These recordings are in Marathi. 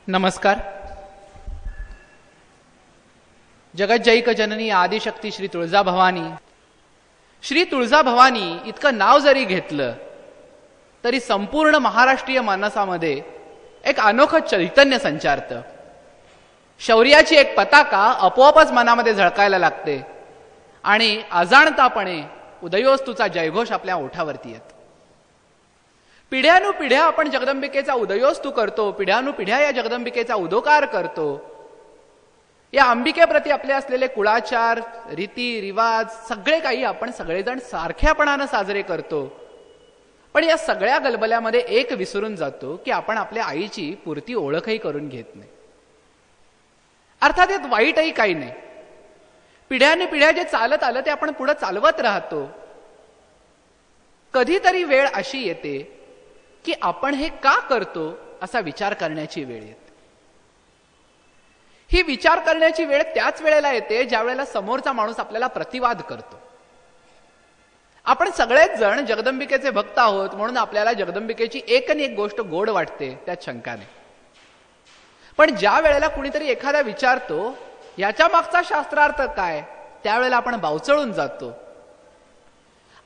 नमस्कार. जगज्जैक जननी आदिशक्ती श्री तुळजा भवानी. श्री तुळजा भवानी इतकं नाव जरी घेतलं तरी संपूर्ण महाराष्ट्रीय मानसामध्ये एक अनोखं चैतन्य संचारतं. शौर्याची एक पताका आपोआपच मनामध्ये झळकायला लागते आणि अजाणतापणे उदयोस्तुचा जयघोष आपल्या ओठावरती येतो. पिढ्यानुपिढ्या आपण जगदंबिकेचा उदयोस्तू करतो, पिढ्यानुपिढ्या या जगदंबिकेचा उदोकार करतो. या अंबिकेप्रती आपले असलेले कुळाचार, रीती रिवाज सगळे काही आपण सगळेजण सारख्यापणानं साजरे करतो. पण या सगळ्या गलबल्यामध्ये एक विसरून जातो की आपण आपल्या आईची पुरती ओळखही करून घेत नाही. अर्थात यात वाईटही काही नाही. पिढ्याने पिढ्या जे चालत आलं ते आपण पुढे चालवत राहतो. कधीतरी वेळ अशी येते की आपण हे का करतो असा विचार करण्याची वेळ येते. ही विचार करण्याची वेळ त्याच वेळेला येते ज्या वेळेला समोरचा माणूस आपल्याला प्रतिवाद करतो. आपण सगळेच जण जगदंबिकेचे भक्त आहोत म्हणून आपल्याला जगदंबिकेची एक आणि एक गोष्ट गोड वाटते, त्यात शंका नाही. पण ज्या वेळेला कुणीतरी एखादा विचारतो याच्या मागचा शास्त्रार्थ काय, त्यावेळेला आपण बावचळून जातो.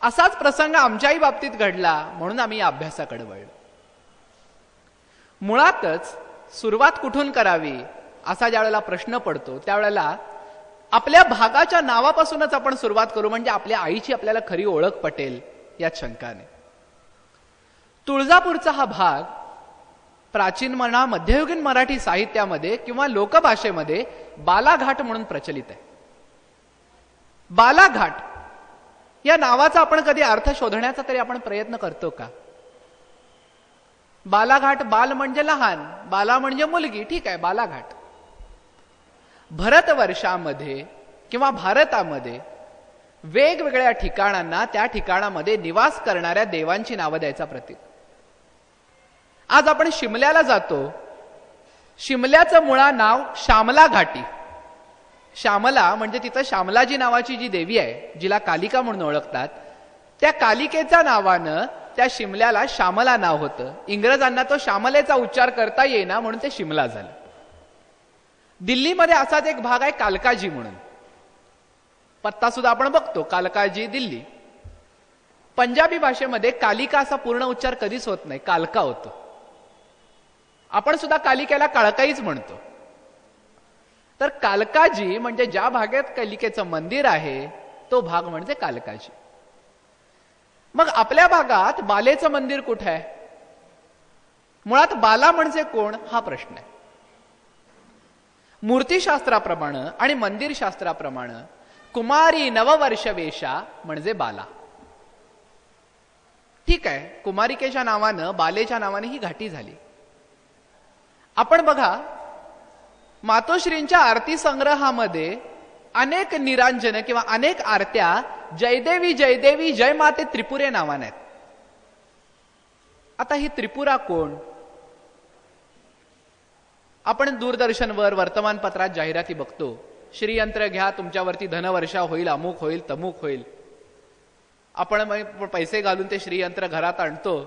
असाच प्रसंग आमच्याही बाबतीत घडला म्हणून आम्ही या अभ्यासाकडे वळलो. मुळातच सुरुवात कुठून करावी असा ज्या वेळेला प्रश्न पडतो त्यावेळेला आपल्या भागाच्या नावापासूनच आपण सुरुवात करू म्हणजे आपल्या आईची आपल्याला खरी ओळख पटेल यात शंका नाही. तुळजापूरचा हा भाग प्राचीन म्हणा मध्ययुगीन मराठी साहित्यामध्ये किंवा लोकभाषेमध्ये बालाघाट म्हणून प्रचलित आहे. बालाघाट या नावाचा आपण कधी अर्थ शोधण्याचा तरी आपण प्रयत्न करतो का? बालाघाट, बाल म्हणजे लहान, बाला म्हणजे मुलगी, ठीक आहे, बालाघाट. भारतवर्षामध्ये किंवा भारतामध्ये वेगवेगळ्या ठिकाणांना त्या ठिकाणामध्ये निवास करणाऱ्या देवांची नावं द्यायचा प्रतीक. आज आपण शिमल्याला जातो. शिमल्याचं मुळा नाव श्यामला घाटी. श्यामला म्हणजे तिथं श्यामलाजी नावाची जी देवी आहे जिला कालिका म्हणून ओळखतात, त्या कालिकेच्या नावानं त्या शिमल्याला श्यामला नाव होतं. इंग्रजांना तो श्यामलेचा उच्चार करता येईना म्हणून ते शिमला झालं. दिल्लीमध्ये असाच एक भाग आहे कालकाजी म्हणून, पत्ता सुद्धा आपण बघतो कालकाजी दिल्ली. पंजाबी भाषेमध्ये कालिका असा पूर्ण उच्चार कधीच होत नाही, कालका होतो. आपण सुद्धा कालिकेला काळकाईच म्हणतो. तर कालकाजी म्हणजे ज्या भागात कालिकेचं मंदिर आहे तो भाग म्हणजे कालकाजी. मग आपल्या भागात बालेचं मंदिर कुठे आहे? मुळात बाला म्हणजे कोण हा प्रश्न आहे. मूर्तीशास्त्राप्रमाणे आणि मंदिरशास्त्राप्रमाणे कुमारी नववर्ष वेशा म्हणजे बाला. ठीक आहे, कुमारिकेच्या नावानं बालेच्या नावाने ही घाटी झाली. आपण बघा मातोश्रींच्या आरती संग्रहामध्ये अनेक निरांजन किंवा अनेक आरत्या जयदेवी जयदेवी जय माते त्रिपुरे नावाने आहेत. आता ही त्रिपुरा कोण? आपण दूरदर्शनवर वर्तमानपत्रात जाहिराती बघतो, श्रीयंत्र घ्या तुमच्यावरती धनवर्षा होईल, अमुक होईल, तमुक होईल. आपण पैसे घालून ते श्रीयंत्र घरात आणतो.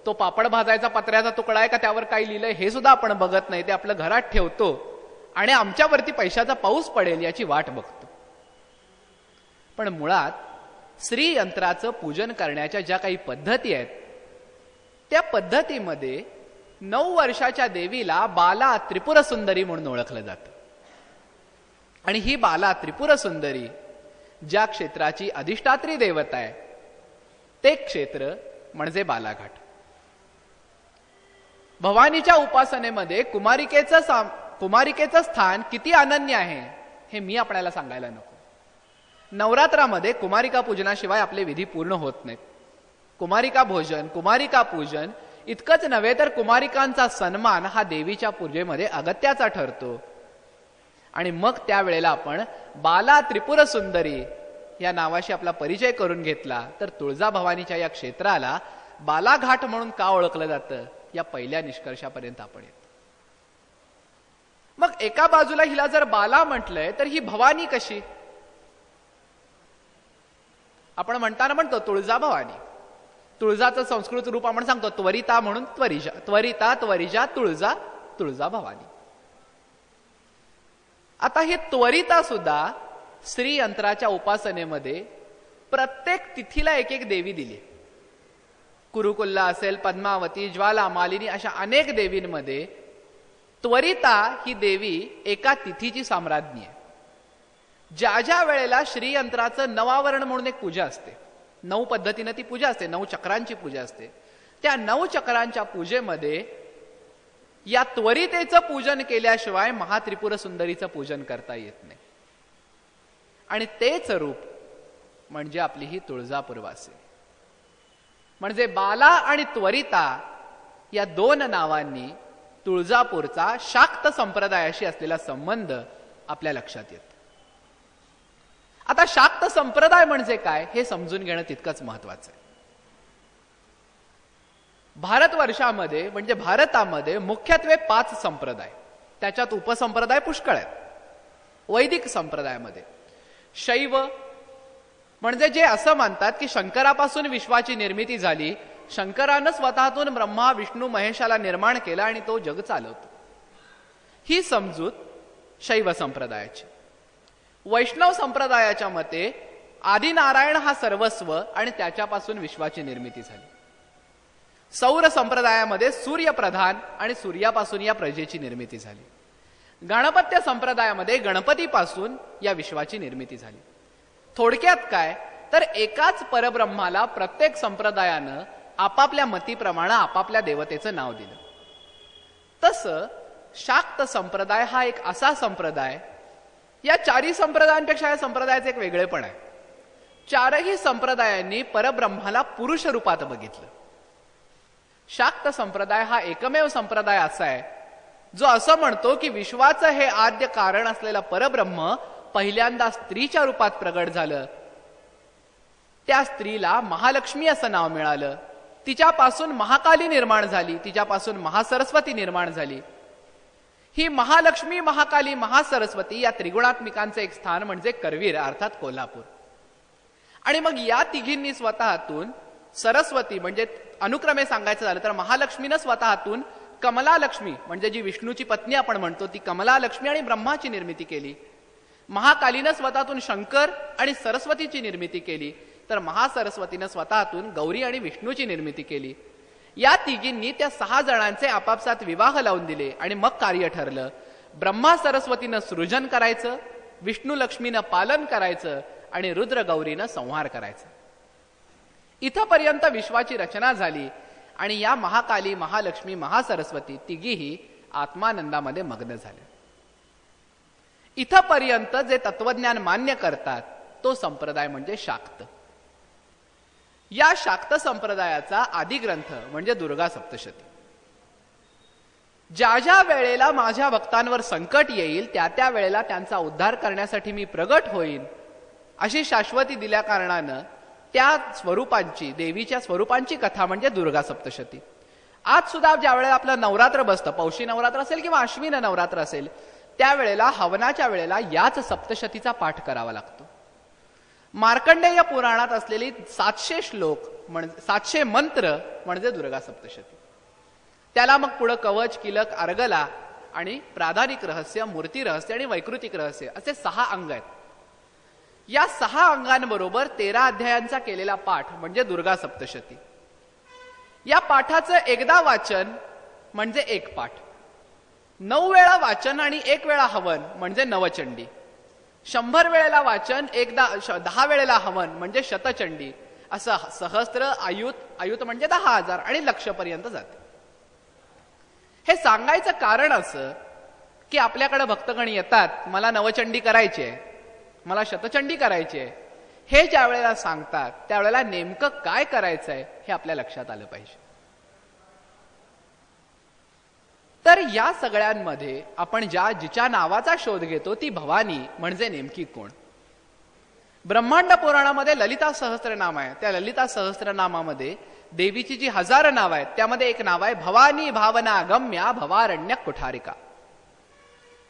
तो पापड भाजायचा पत्र्याचा तुकडा आहे का त्यावर काय लिहिलंय हे सुद्धा आपण बघत नाही. ते आपलं घरात ठेवतो आणि आमच्यावरती पैशाचा पाऊस पडेल याची वाट बघतो. पण मुळात श्रीयंत्राचं पूजन करण्याच्या ज्या काही पद्धती आहेत त्या पद्धतीमध्ये 9 वर्षाच्या देवीला बाला त्रिपुर सुंदरी म्हणून ओळखलं जातं. आणि ही बाला त्रिपुर सुंदरी ज्या क्षेत्राची अधिष्ठात्री देवता आहे ते क्षेत्र म्हणजे बालाघाट. भवानीच्या उपासनेमध्ये कुमारिकेचं स्थान किती अनन्य आहे हे मी आपल्याला सांगायला नको. नवरात्रामध्ये कुमारिका पूजनाशिवाय आपले विधी पूर्ण होत नाहीत. कुमारिका भोजन, कुमारिका पूजन इतकंच नव्हे तर कुमारिकांचा सन्मान हा देवीच्या पूजेमध्ये अगत्याचा ठरतो. आणि मग त्यावेळेला आपण बाला त्रिपुर सुंदरी या नावाशी आपला परिचय करून घेतला तर तुळजा भवानीच्या या क्षेत्राला बालाघाट म्हणून का ओळखलं जातं या पहिल्या निष्कर्षापर्यंत आपण येतो. मग एका बाजूला हिला जर बाला म्हटलंय तर ही भवानी कशी? आपण म्हणतो तुळजा भवानी. तुळजाचं संस्कृत रूप आपण सांगतो त्वरिता म्हणून त्वरिजा, त्वरिता त्वरिजा तुळजा, तुळजा भवानी. आता ही त्वरिता सुद्धा श्रीयंत्राच्या उपासनेमध्ये प्रत्येक तिथीला एक एक देवी दिली. कुरुकुल्ला असेल, पद्मावती, ज्वाला, मालिनी अशा अनेक देवींमध्ये त्वरिता ही देवी एका तिथीची साम्राज्ञी आहे. ज्या ज्या वेळेला श्रीयंत्राचं नवावरण म्हणून एक पूजा असते, 9 पद्धतीनं ती पूजा असते, 9 चक्रांची पूजा असते, त्या 9 चक्रांच्या पूजेमध्ये या त्वरितेचं पूजन केल्याशिवाय महात्रिपुर सुंदरीचं पूजन करता येत नाही. आणि तेच रूप म्हणजे आपली ही तुळजापूरवासी. म्हणजे बाला आणि त्वरिता या 2 नावांनी तुळजापूरचा शाक्त संप्रदायाशी असलेला संबंध आपल्या लक्षात येतो. आता शाक्त संप्रदाय म्हणजे काय हे समजून घेणं तितकंच महत्वाचं आहे. भारतवर्षामध्ये म्हणजे भारतामध्ये मुख्यत्वे 5 संप्रदाय, त्याच्यात उपसंप्रदाय पुष्कळ आहेत. वैदिक संप्रदायामध्ये शैव म्हणजे जे असं मानतात की शंकरापासून विश्वाची निर्मिती झाली, शंकरानं स्वतःतून ब्रह्मा विष्णू महेशाला निर्माण केलं आणि तो जग चालवतो, ही समजूत शैव संप्रदायाची. वैष्णव संप्रदायाच्या मते आदिनारायण हा सर्वस्व आणि त्याच्यापासून विश्वाची निर्मिती झाली. सौर संप्रदायामध्ये सूर्य प्रधान आणि सूर्यापासून या प्रजेची निर्मिती झाली. गणपत्य संप्रदायामध्ये गणपतीपासून या विश्वाची निर्मिती झाली. थोडक्यात काय तर एकाच परब्रह्माला प्रत्येक संप्रदायानं आपापल्या मतीप्रमाणे आपापल्या देवतेचं नाव दिलं. तसं शाक्त संप्रदाय हा एक असा संप्रदाय, या 4 संप्रदायांपेक्षा या संप्रदायाचं एक वेगळेपण आहे. 4ही संप्रदायांनी परब्रह्माला पुरुष रूपात बघितलं. शाक्त संप्रदाय हा एकमेव संप्रदाय असा आहे जो असं म्हणतो की विश्वाचं हे आद्य कारण असलेलं परब्रह्म पहिल्यांदा स्त्रीच्या रूपात प्रगट झालं. त्या स्त्रीला महालक्ष्मी असं नाव मिळालं. तिच्यापासून महाकाली निर्माण झाली, तिच्यापासून महासरस्वती निर्माण झाली. ही महालक्ष्मी, महाकाली, महासरस्वती या त्रिगुणात्मिकांचं एक स्थान म्हणजे करवीर अर्थात कोल्हापूर. आणि मग या तिघींनी स्वतःतून सरस्वती म्हणजे अनुक्रमे सांगायचं झालं तर महालक्ष्मीनं स्वतःतून कमलालक्ष्मी म्हणजे जी विष्णूची पत्नी आपण म्हणतो ती कमलालक्ष्मी आणि ब्रह्माची निर्मिती केली. महाकालीनं स्वतःतून शंकर आणि सरस्वतीची निर्मिती केली, तर महासरस्वतीनं स्वतःतून गौरी आणि विष्णूची निर्मिती केली. या तिघींनी त्या 6 जणांचे आपापसात विवाह लावून दिले आणि मग कार्य ठरलं. ब्रह्मा सरस्वतीनं सृजन करायचं, विष्णू लक्ष्मीनं पालन करायचं आणि रुद्र गौरीनं संहार करायचं. इथपर्यंत विश्वाची रचना झाली आणि या महाकाली, महालक्ष्मी, महासरस्वती तिघीही आत्मानंदामध्ये मग्न झाले. इथपर्यंत जे तत्वज्ञान मान्य करतात तो संप्रदाय म्हणजे शाक्त. या शाक्त संप्रदायाचा आदिग्रंथ म्हणजे दुर्गा सप्तशती. ज्या ज्या वेळेला माझ्या भक्तांवर संकट येईल त्या त्या वेळेला त्यांचा उद्धार करण्यासाठी मी प्रगट होईन अशी शाश्वती दिल्या कारणानं त्या स्वरूपांची, देवीच्या स्वरूपांची कथा म्हणजे दुर्गा सप्तशती. आज सुद्धा ज्या वेळेला आपलं नवरात्र बसतं, पौषी नवरात्र असेल किंवा अश्विन नवरात्र असेल, त्यावेळेला हवनाच्या वेळेला याच सप्तशतीचा पाठ करावा लागतो. मार्कंडेय पुराणात असलेली 700 श्लोक म्हणजे 700 मंत्र म्हणजे दुर्गा सप्तशती. त्याला मग पुढे कवच, किलक, अर्गला आणि प्राधानिक रहस्य, मूर्ती रहस्य आणि वैकृतिक रहस्य असे 6 अंग आहेत. या 6 अंगांबरोबर 13 अध्यायांचा केलेला पाठ म्हणजे दुर्गा सप्तशती. या पाठाचं एकदा वाचन म्हणजे एक पाठ, 9 वेळा वाचन आणि 1 वेळा हवन म्हणजे नवचंडी, 100 वेळेला वाचन, 10 वेळेला हवन म्हणजे शतचंडी, असं सहस्त्र, आयुत म्हणजे 10,000 आणि लक्षपर्यंत जाते. हे सांगायचं कारण असं की आपल्याकडे भक्तगण येतात, मला नवचंडी करायची आहे, मला शतचंडी करायची आहे, हे ज्या वेळेला सांगतात त्यावेळेला नेमकं काय करायचंय हे आपल्या लक्षात आलं पाहिजे. तर या सगळ्यांमध्ये आपण जिच्या नावाचा शोध घेतो ती भवानी म्हणजे नेमकी कोण? ब्रह्मांड पुराणामध्ये ललिता सहस्त्रनाम आहे. त्या ललिता सहस्त्रनामामध्ये देवीची जी 1000 नाव आहेत त्यामध्ये एक नाव आहे भवानी भावना गम्या भवारण्य कुठारिका.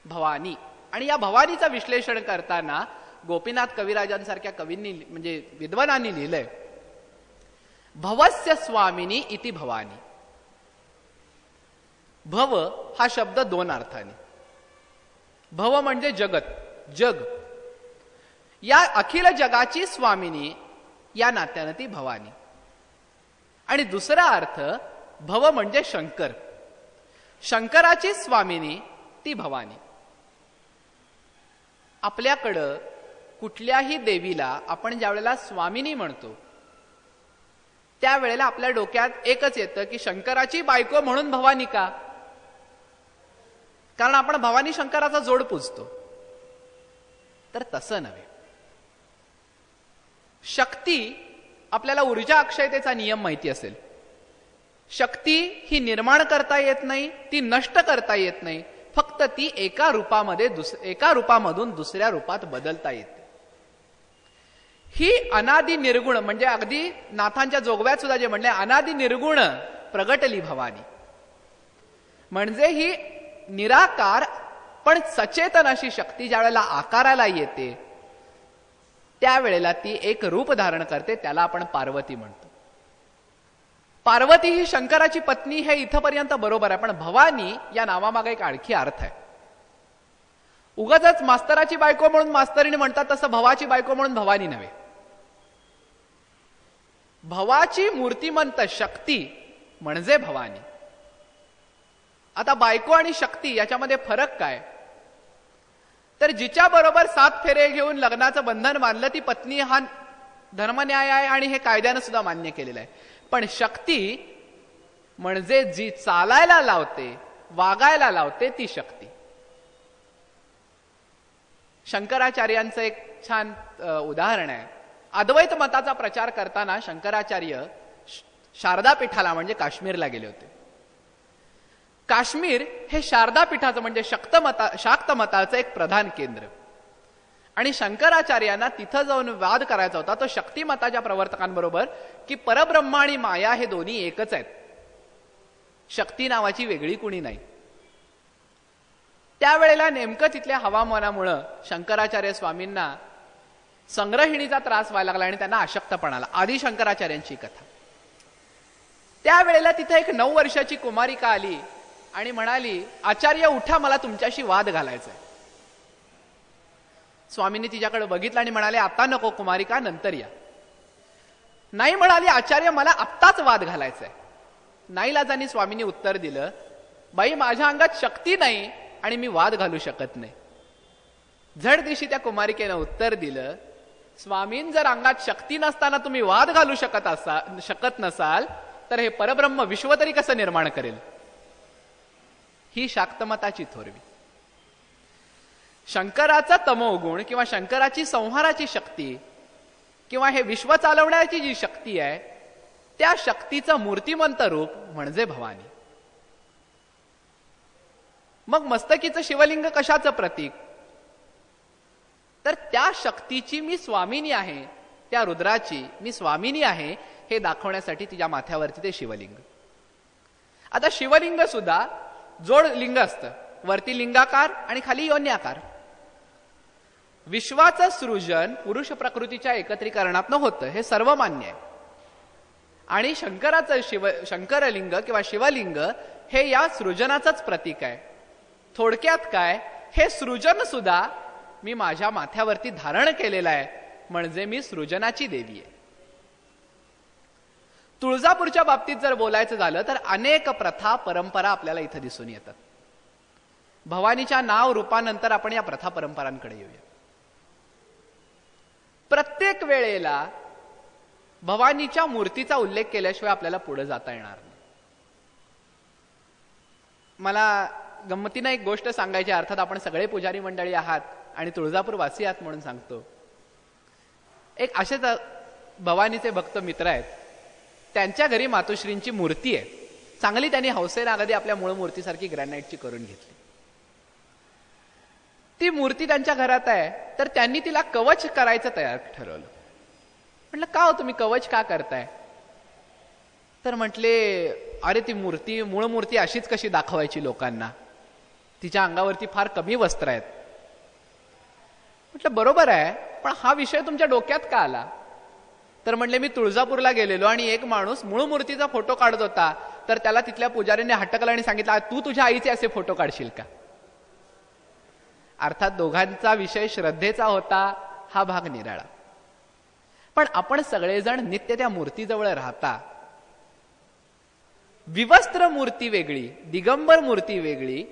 भवानी. आणि या भवानीचं विश्लेषण करताना गोपीनाथ कविराजांसारख्या कवींनी म्हणजे विद्वानांनी लिहिलंय भवस्य स्वामिनी इति भवानी. भव हा शब्द 2 अर्थाने. भव म्हणजे जगत, जग. या अखिल जगाची स्वामिनी या नात्यानं ती भवानी. आणि दुसरा अर्थ भव म्हणजे शंकर, शंकराची स्वामिनी ती भवानी. आपल्याकडं कुठल्याही देवीला आपण ज्या वेळेला स्वामिनी म्हणतो त्यावेळेला आपल्या डोक्यात एकच येतं की शंकराची बायको म्हणून भवानी का? कारण आपण भवानी शंकराचा जोड पूजतो. तर तसं नव्हे. शक्ती, आपल्याला ऊर्जा अक्षयतेचा नियम माहिती असेल. शक्ती ही निर्माण करता येत नाही, ती नष्ट करता येत नाही, फक्त ती एका रूपामधून दुसऱ्या रूपात बदलता येते. ही अनादि निर्गुण, म्हणजे अगदी नाथांच्या जोगव्यात सुद्धा जे म्हणले अनादि निर्गुण प्रगटली भवानी. म्हणजे ही निराकार पण सचेतन अशी शक्ती ज्या वेळेला आकाराला येते त्यावेळेला ती एक रूप धारण करते, त्याला आपण पार्वती म्हणतो. पार्वती ही शंकराची पत्नी हे इथपर्यंत बरोबर आहे, पण भवानी या नावामागे एक आणखी अर्थ आहे. उगाचच मास्तराची बायको म्हणून मास्तरीने म्हणतात तसं भवाची बायको म्हणून भवानी नव्हे. भवाची मूर्तिमंत शक्ती म्हणजे भवानी. आता बायको आणि शक्ती याच्यामध्ये फरक काय? तर जिच्या बरोबर 7 फेरे घेऊन लग्नाचं बंधन बांधलं ती पत्नी हा धर्मन्याय आहे आणि हे कायद्यानं सुद्धा मान्य केलेलं आहे. पण शक्ती म्हणजे जी चालायला लावते, वागायला लावते ती शक्ती. शंकराचार्यांचं एक छान उदाहरण आहे. अद्वैत मताचा प्रचार करताना शंकराचार्य शारदा पीठाला म्हणजे काश्मीरला गेले होते. काश्मीर हे शारदा पीठाचं म्हणजे शाक्त मताचं एक प्रधान केंद्र. आणि शंकराचार्यांना तिथं जाऊन वाद करायचा होता तो शक्ती मताच्या प्रवर्तकांबरोबर की परब्रह्म आणि माया हे दोन्ही एकच आहेत, शक्ती नावाची वेगळी कुणी नाही. त्यावेळेला नेमकं तिथल्या हवामानामुळं शंकराचार्य स्वामींना संग्रहिणीचा त्रास व्हायला लागला आणि त्यांना अशक्तपणाला. आदी शंकराचार्यांची कथा. त्यावेळेला तिथे एक 9 वर्षाची कुमारिका आली आणि म्हणाली, आचार्य उठा, मला तुमच्याशी वाद घालायचा आहे. स्वामींनी तिच्याकडे बघितलं आणि म्हणाले, आता नको कुमारिका, नंतर या. नाही म्हणाली, आचार्य मला आत्ताच वाद घालायचा आहे. नाईलाजानी स्वामींनी उत्तर दिलं, बाई माझ्या अंगात शक्ती नाही आणि मी वाद घालू शकत नाही. झड दिवशी त्या कुमारिकेनं उत्तर दिलं, स्वामीन जर अंगात शक्ती नसताना तुम्ही वाद घालू शकत नसाल तर हे परब्रह्म विश्व तरी कसं निर्माण करेल? ही शाक्तमताची थोरवी. शंकराचा तमोगुण किंवा शंकराची संहाराची शक्ती किंवा हे विश्व चालवण्याची जी शक्ती आहे त्या शक्तीचं मूर्तिमंत रूप म्हणजे भवानी. मग मस्तकीचं शिवलिंग कशाचं प्रतीक? तर त्या शक्तीची मी स्वामिनी आहे, त्या रुद्राची मी स्वामिनी आहे हे दाखवण्यासाठी तिच्या माथ्यावरती ते शिवलिंग. आता शिवलिंग सुद्धा जोड लिंग असतं, वरती लिंगाकार आणि खाली योन्याकार. विश्वाचं सृजन पुरुष प्रकृतीच्या एकत्रीकरणातनं होतं हे सर्व मान्य आहे. आणि शंकराचं शंकरलिंग किंवा शिवलिंग हे या सृजनाचंच प्रतीक आहे. थोडक्यात काय, हे सृजन सुद्धा मी माझ्या माथ्यावरती धारण केलेलं आहे, म्हणजे मी सृजनाची देवी आहे. तुळजापूरच्या बाबतीत जर बोलायचं झालं तर अनेक प्रथा परंपरा आपल्याला इथं दिसून येतात. भवानीच्या नाव रूपानंतर आपण या प्रथा परंपरांकडे येऊया. प्रत्येक वेळेला भवानीच्या मूर्तीचा उल्लेख केल्याशिवाय आपल्याला पुढे जाता येणार नाही. मला गंमतीनं एक गोष्ट सांगायची, अर्थात आपण सगळे पुजारी मंडळी आहात आणि तुळजापूर वासी आहात म्हणून सांगतो. एक असेच भवानीचे भक्त मित्र आहेत, त्यांच्या घरी मातोश्रींची मूर्ती आहे. चांगली त्यांनी हौसेनं अगदी आपल्या मूळ मूर्तीसारखी ग्रॅनाइटची करून घेतली. ती मूर्ती त्यांच्या घरात आहे, तर त्यांनी तिला कवच करायचं तयार ठरवलं. म्हटलं का हो तुम्ही कवच का करताय? तर म्हटले, अरे ती मूर्ती मूळ मूर्ती अशीच कशी दाखवायची लोकांना, तिच्या अंगावरती फार कमी वस्त्र आहेत. म्हटलं बरोबर आहे, पण हा विषय तुमच्या डोक्यात का आला? तर म्हणले, मी तुळजापूरला गेलेलो आणि एक माणूस मूळ मूर्तीचा फोटो काढत होता, तर त्याला तिथल्या पुजाऱ्यांनी हटकलं आणि सांगितलं, तू तुझ्या आईचे असे फोटो काढशील का? अर्थात दोघांचा विषय श्रद्धेचा होता, हा भाग निराळा. पण आपण सगळेजण नित्य त्या मूर्तीजवळ राहता. विवस्त्र मूर्ती वेगळी, दिगंबर मूर्ती वेगळी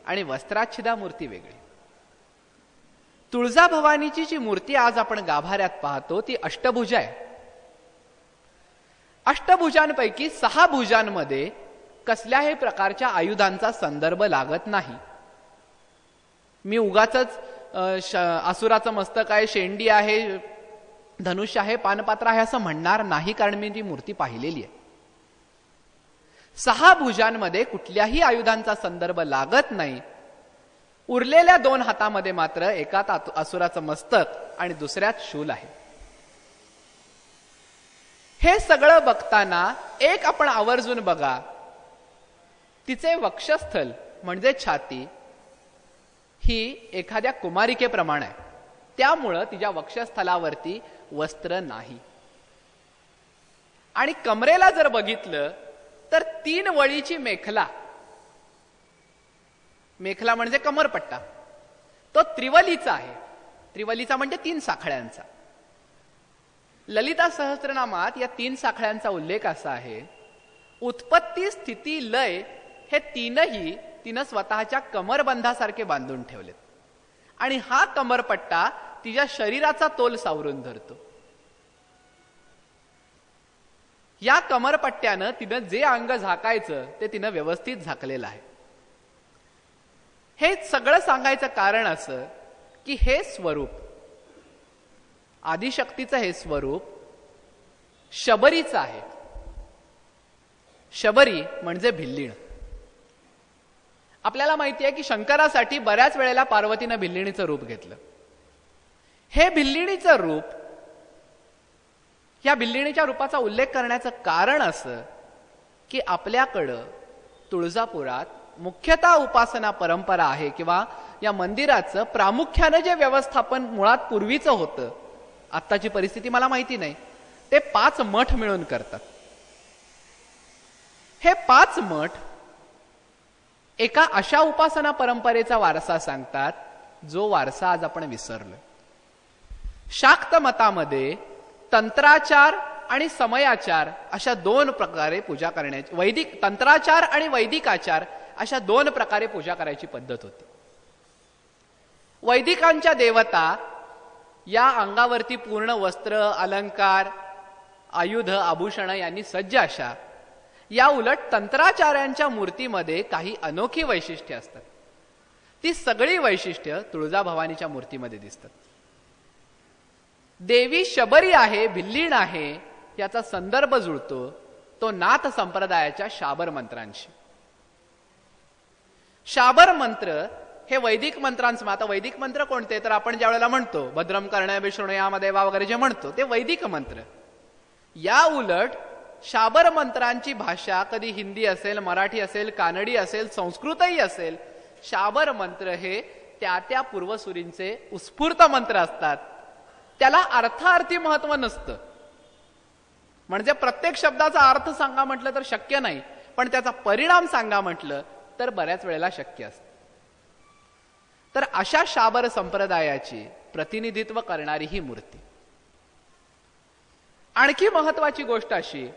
आणि वस्त्राच्छिदा मूर्ती वेगळी. तुळजाभवानीची जी मूर्ती आज आपण गाभाऱ्यात पाहतो ती अष्टभुजा आहे. अष्टभुजांपैकी 6 भुजांमध्ये कसल्याही प्रकारच्या आयुधांचा संदर्भ लागत नाही. मी उगाचच असुराचं मस्तक आहे, शेंडी आहे, धनुष्य आहे, पानपात्र आहे असं म्हणणार नाही, कारण मी ती मूर्ती पाहिलेली आहे. 6 भुजांमध्ये कुठल्याही आयुधांचा संदर्भ लागत नाही. उरलेल्या 2 हातामध्ये मात्र एकात असुराचं मस्तक आणि दुसऱ्यात शूल आहे. हे सगळं बघताना एक आपण आवर्जून बघा, तिचे वक्षस्थल म्हणजे छाती ही एखाद्या कुमारिकेप्रमाणे आहे. त्यामुळं तिच्या वक्षस्थलावरती वस्त्र नाही. आणि कमरेला जर बघितलं तर 3 वळीची मेखला, मेखला म्हणजे कमरपट्टा, तो त्रिवलीचा आहे. त्रिवलीचा म्हणजे 3 साखळ्यांचा. ललिता सहस्त्रनामात या 3 साखळ्यांचा उल्लेख असा आहे, उत्पत्ती स्थिती लय हे 3ही तिनं स्वतःच्या कमरबंधासारखे बांधून ठेवलेत. आणि हा कमरपट्टा तिच्या शरीराचा तोल सावरून धरतो. या कमरपट्ट्यानं तिनं जे अंग झाकायचं ते तिनं व्यवस्थित झाकलेलं आहे. हे सगळं सांगायचं कारण असं की हे स्वरूप, आदिशक्तीचं हे स्वरूप शबरीचं आहे. शबरी म्हणजे भिल्लीण. आपल्याला माहिती आहे की शंकरासाठी बऱ्याच वेळेला पार्वतीनं भिल्लिणीचं रूप घेतलं. हे भिल्लिणीचं रूप, या भिल्लिणीच्या रूपाचा उल्लेख करण्याचं कारण असं की आपल्याकडं तुळजापुरात मुख्यतः उपासना परंपरा आहे, किंवा या मंदिराचं प्रामुख्यानं जे व्यवस्थापन मुळात पूर्वीचं होतं, आत्ताची परिस्थिती मला माहिती नाही, ते 5 मठ मिळून करतात. हे 5 मठ एका अशा उपासना परंपरेचा वारसा सांगतात जो वारसा आज आपण विसरलो. शाक्त मतामध्ये तंत्राचार आणि समयाचार अशा 2 प्रकारे पूजा करण्याची, वैदिक तंत्राचार आणि वैदिक आचार अशा 2 प्रकारे पूजा करायची पद्धत होती. वैदिकांच्या देवता या अंगावरती पूर्ण वस्त्र, अलंकार, आयुध, आभूषण यांनी सज्ज अशा. या उलट तंत्राचार्यांच्या मूर्तीमध्ये काही अनोखी वैशिष्ट्ये असतात. ती सगळी वैशिष्ट्य तुळजाभवानीच्या मूर्तीमध्ये दिसतात. देवी शबरी आहे, भिल्लीण आहे, याचा संदर्भ जुळतो तो नाथ संप्रदायाच्या शाबर मंत्रांशी. शाबर मंत्र हे वैदिक मंत्रांचं, आता वैदिक मंत्र कोणते, तर आपण ज्या वेळेला म्हणतो भद्रम कर्णय विष्णुयामदेवा वगैरे जे म्हणतो ते वैदिक मंत्र. या उलट शाबर मंत्रांची भाषा कधी हिंदी असेल, मराठी असेल, कानडी असेल, संस्कृतही असेल. शाबर मंत्र हे त्या पूर्वसुरींचे उत्स्फूर्त मंत्र असतात. त्याला अर्थार्थी महत्व नसतं. म्हणजे प्रत्येक शब्दाचा अर्थ सांगा म्हटलं तर शक्य नाही, पण त्याचा परिणाम सांगा म्हटलं तर बऱ्याच वेळेला शक्य असतं. तर अशा शाबर संप्रदायाची प्रतिनिधित्व करणारी ही मूर्ती. आणखी महत्वाची गोष्ट अशी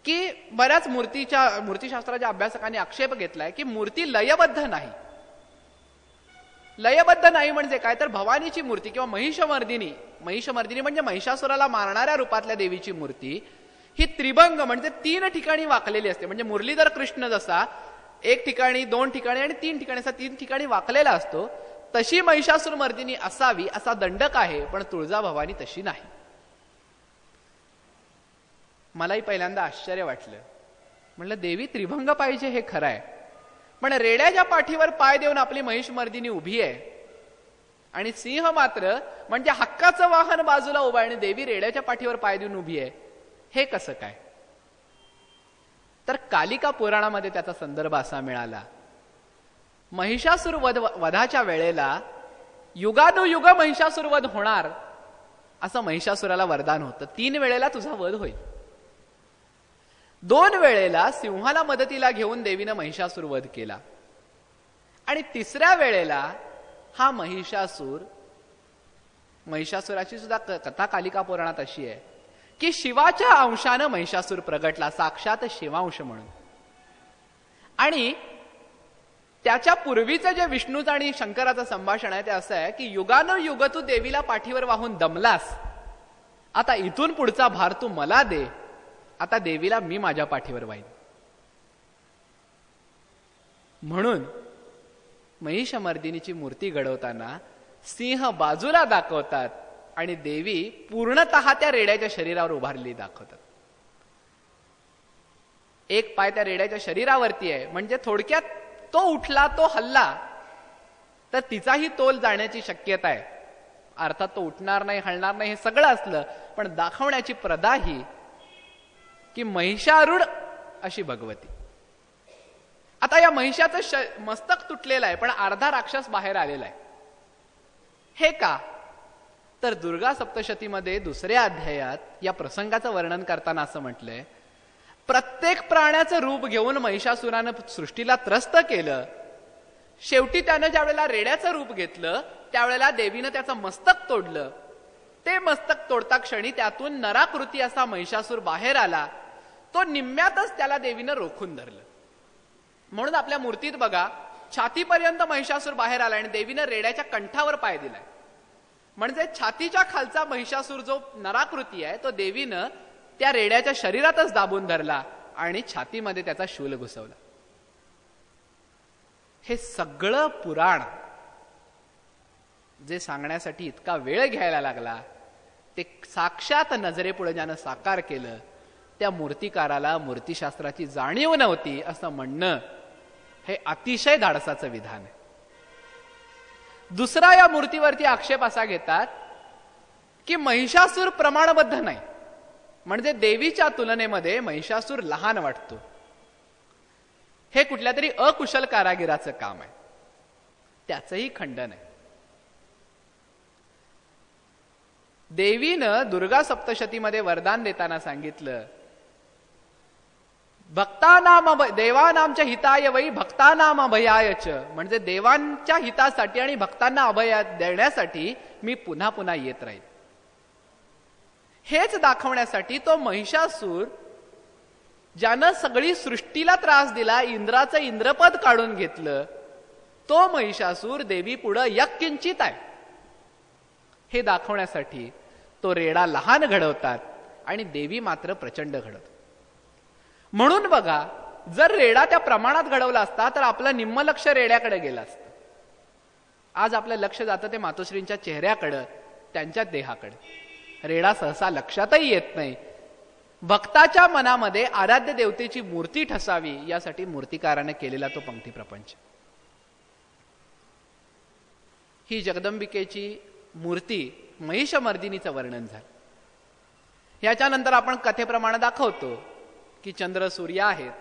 की बऱ्याच मूर्तीशास्त्राच्या अभ्यासकांनी आक्षेप घेतलाय की मूर्ती लयबद्ध नाही. लयबद्ध नाही म्हणजे काय, तर भवानीची मूर्ती किंवा महिषमर्दिनी म्हणजे महिषासुराला मारणाऱ्या रूपातल्या देवीची मूर्ती ही त्रिभंग म्हणजे 3 ठिकाणी वाकलेली असते. म्हणजे मुरलीधर कृष्ण जसा 1 ठिकाणी, 2 ठिकाणी आणि 3 ठिकाणी असा 3 ठिकाणी वाकलेला असतो, तशी महिषासुर मर्दिनी असावी असा दंडक आहे. पण तुळजाभवानी तशी नाही. मलाही पहिल्यांदा आश्चर्य वाटलं. म्हणलं देवी त्रिभंग पाहिजे हे खरं आहे, पण रेड्याच्या पाठीवर पाय देऊन आपली महिषमर्दिनी उभी आहे आणि सिंह मात्र म्हणजे हक्काचं वाहन बाजूला उभा आहे आणि देवी रेड्याच्या पाठीवर पाय देऊन उभी आहे, हे कसं काय? तर कालिका पुराणामध्ये त्याचा संदर्भ असा मिळाला, महिषासुर वधाच्या वेळेला युगानुयुग महिषासुर वध होणार असं महिषासुराला वरदान होतं. 3 वेळेला तुझा वध होईल. 2 वेळेला सिंहाला मदतीला घेऊन देवीनं महिषासुर वध केला आणि 3ऱ्या वेळेला हा महिषासुराची सुद्धा कथा कालिका पुराणात अशी आहे की शिवाच्या अंशानं महिषासूर प्रगटला, साक्षात शिवांश म्हणून. आणि त्याच्या पूर्वीचं जे विष्णूचं आणि शंकराचं संभाषण आहे ते असं आहे की युगानुयुग तू देवीला पाठीवर वाहून दमलास, आता इथून पुढचा भार तू मला दे, आता देवीला मी माझ्या पाठीवर वाहीन. म्हणून महिषमर्दिनीची मूर्ती घडवताना सिंह बाजूला दाखवतात आणि देवी पूर्णतः त्या रेड्याच्या शरीरावर उभारलेली दाखवतात. एक पाय त्या रेड्याच्या शरीरावरती आहे, म्हणजे थोडक्यात तो उठला, तो हल्ला तर तिचाही तोल जाण्याची शक्यता आहे. अर्थात तो उठणार नाही, हलणार नाही, हे सगळं असलं, पण दाखवण्याची प्रदा ही की महिषारूढ अशी भगवती. आता या महिषाचं मस्तक तुटलेलं आहे, पण अर्धा राक्षस बाहेर आलेला आहे. हे का? तर दुर्गा सप्तशतीमध्ये 2ऱ्या अध्यायात या प्रसंगाचं वर्णन करताना असं म्हटलंय, प्रत्येक प्राण्याचं रूप घेऊन महिषासुरानं सृष्टीला त्रस्त केलं. शेवटी त्यानं ज्या वेळेला रेड्याचं रूप घेतलं त्यावेळेला देवीनं त्याचं मस्तक तोडलं. ते मस्तक तोडता क्षणी त्यातून नराकृती असा महिषासूर बाहेर आला. तो निम्म्यातच त्याला देवीनं रोखून धरलं. म्हणून आपल्या मूर्तीत बघा, छातीपर्यंत महिषासूर बाहेर आला आणि देवीनं रेड्याच्या कंठावर पाय दिलाय. म्हणजे छातीच्या खालचा महिषासूर जो नराकृती आहे तो देवीनं त्या रेड्याच्या शरीरातच दाबून धरला आणि छातीमध्ये त्याचा शूल घुसवला. हे सगळं पुराण जे सांगण्यासाठी इतका वेळ घ्यायला लागला ते साक्षात नजरेपुढे ज्यानं साकार केलं त्या मूर्तिकाराला मूर्तिशास्त्राची जाणीव नव्हती असं म्हणणं हे अतिशय धाडसाचं विधान आहे. दुसरा या मूर्तीवरती आक्षेप असा घेतात की महिषासूर प्रमाणबद्ध नाही, म्हणजे देवीच्या तुलनेमध्ये महिषासूर लहान वाटतो. हे कुठल्या तरी अकुशल कारागिराचं काम आहे. त्याचंही खंडन आहे. देवीनं दुर्गा सप्तशतीमध्ये वरदान देताना सांगितलं, भक्तानाम देवानामच्या हिताय वै भक्तानाम अभयायच, म्हणजे देवांच्या हितासाठी आणि भक्तांना अभय देण्यासाठी मी पुन्हा पुन्हा येत राहील. हेच दाखवण्यासाठी तो महिषासूर ज्यानं सगळी सृष्टीला त्रास दिला, इंद्राचं इंद्रपद काढून घेतलं, तो महिषासूर देवी पुढं यत्किंचित आहे हे दाखवण्यासाठी तो रेडा लहान घडवतात आणि देवी मात्र प्रचंड घडवतात. म्हणून बघा, जर रेडा त्या प्रमाणात घडवला असता तर आपलं निम्म लक्ष रेड्याकडे गेलं असतं. आज आपलं लक्ष जातं ते मातोश्रींच्या चेहऱ्याकडं, त्यांच्या देहाकडे. रेडा सहसा लक्षातही येत नाही. भक्ताच्या मनामध्ये आराध्य देवतेची मूर्ती ठसावी यासाठी मूर्तिकाराने केलेला तो पंक्ती प्रपंच. ही जगदंबिकेची मूर्ती महिषमर्दिनीचं वर्णन झालं. याच्यानंतर आपण कथेप्रमाणे दाखवतो की चंद्र सूर्य आहेत.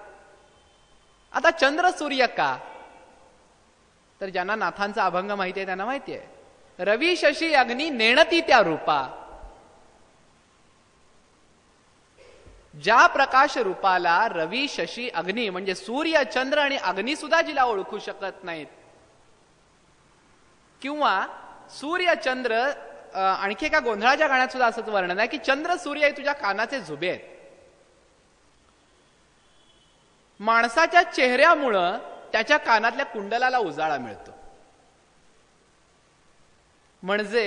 आता चंद्र सूर्य का? तर ज्यांना नाथांचा अभंग माहिती आहे त्यांना माहिती आहे, रवी शशी अग्नी नेणती त्या रूपा. ज्या प्रकाश रूपाला रवी शशी अग्नी म्हणजे सूर्य चंद्र आणि अग्नी सुद्धा जिला ओळखू शकत नाहीत, किंवा सूर्य चंद्र, आणखी एका गोंधळाच्या गाण्यात सुद्धा असंच वर्णन आहे की चंद्र सूर्य हे तुझ्या कानाचे झुबे आहेत. माणसाच्या चेहऱ्यामुळं त्याच्या कानातल्या कुंडलाला उजाळा मिळतो. म्हणजे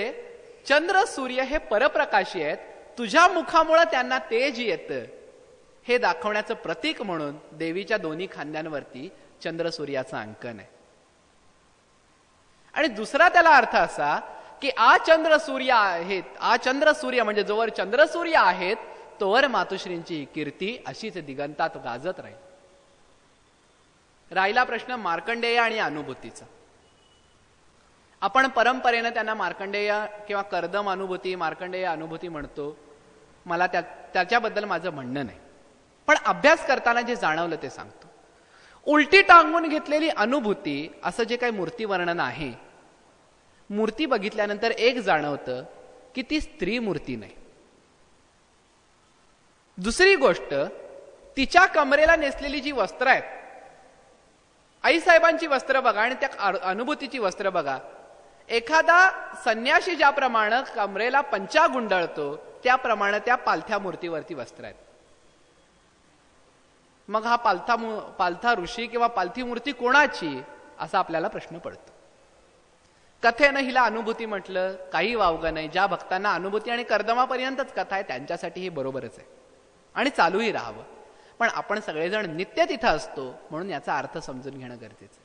चंद्र सूर्य हे परप्रकाशी आहेत, तुझ्या मुखामुळं त्यांना तेज येतं हे दाखवण्याचं प्रतीक म्हणून देवीच्या दोन्ही खांद्यांवरती चंद्र सूर्याचं अंकन आहे. आणि दुसरा त्याला अर्थ असा की आ चंद्र सूर्य आहेत, आ चंद्र सूर्य म्हणजे जोवर चंद्र सूर्य आहेत तोवर मातोश्रींची कीर्ती अशीच दिगंतात गाजत राहील. राहिला प्रश्न मार्कंडेय आणि अनुभूतीचा. आपण परंपरेनं त्यांना मार्कंडेय किंवा कर्दम अनुभूती, मार्कंडेय अनुभूती म्हणतो. मला त्याच्याबद्दल माझं म्हणणं नाही, पण अभ्यास करताना जे जाणवलं ते सांगतो. उलटी टांगून घेतलेली अनुभूती असं जे काही मूर्ती वर्णन आहे, मूर्ती बघितल्यानंतर एक जाणवतं की ती स्त्री मूर्ती नाही. दुसरी गोष्ट, तिच्या कमरेला नेसलेली जी वस्त्र आहेत, आईसाहेबांची वस्त्र बघा आणि त्या अनुभूतीची वस्त्र बघा, एखादा संन्याशी ज्याप्रमाणे कमरेला पंचा गुंडळतो त्याप्रमाणे त्या पालथ्या मूर्तीवरती वस्त्र आहेत. मग हा पालथा ऋषी किंवा पालथी मूर्ती कोणाची असा आपल्याला प्रश्न पडतो. कथेनं हिला अनुभूती म्हटलं काही वावगं नाही. ज्या भक्तांना अनुभूती आणि कर्दमापर्यंतच कथा आहे त्यांच्यासाठी ही बरोबरच आहे आणि चालूही राहावं. पण आपण सगळेजण नित्य तिथं असतो म्हणून याचा अर्थ समजून घेणं गरजेचं आहे.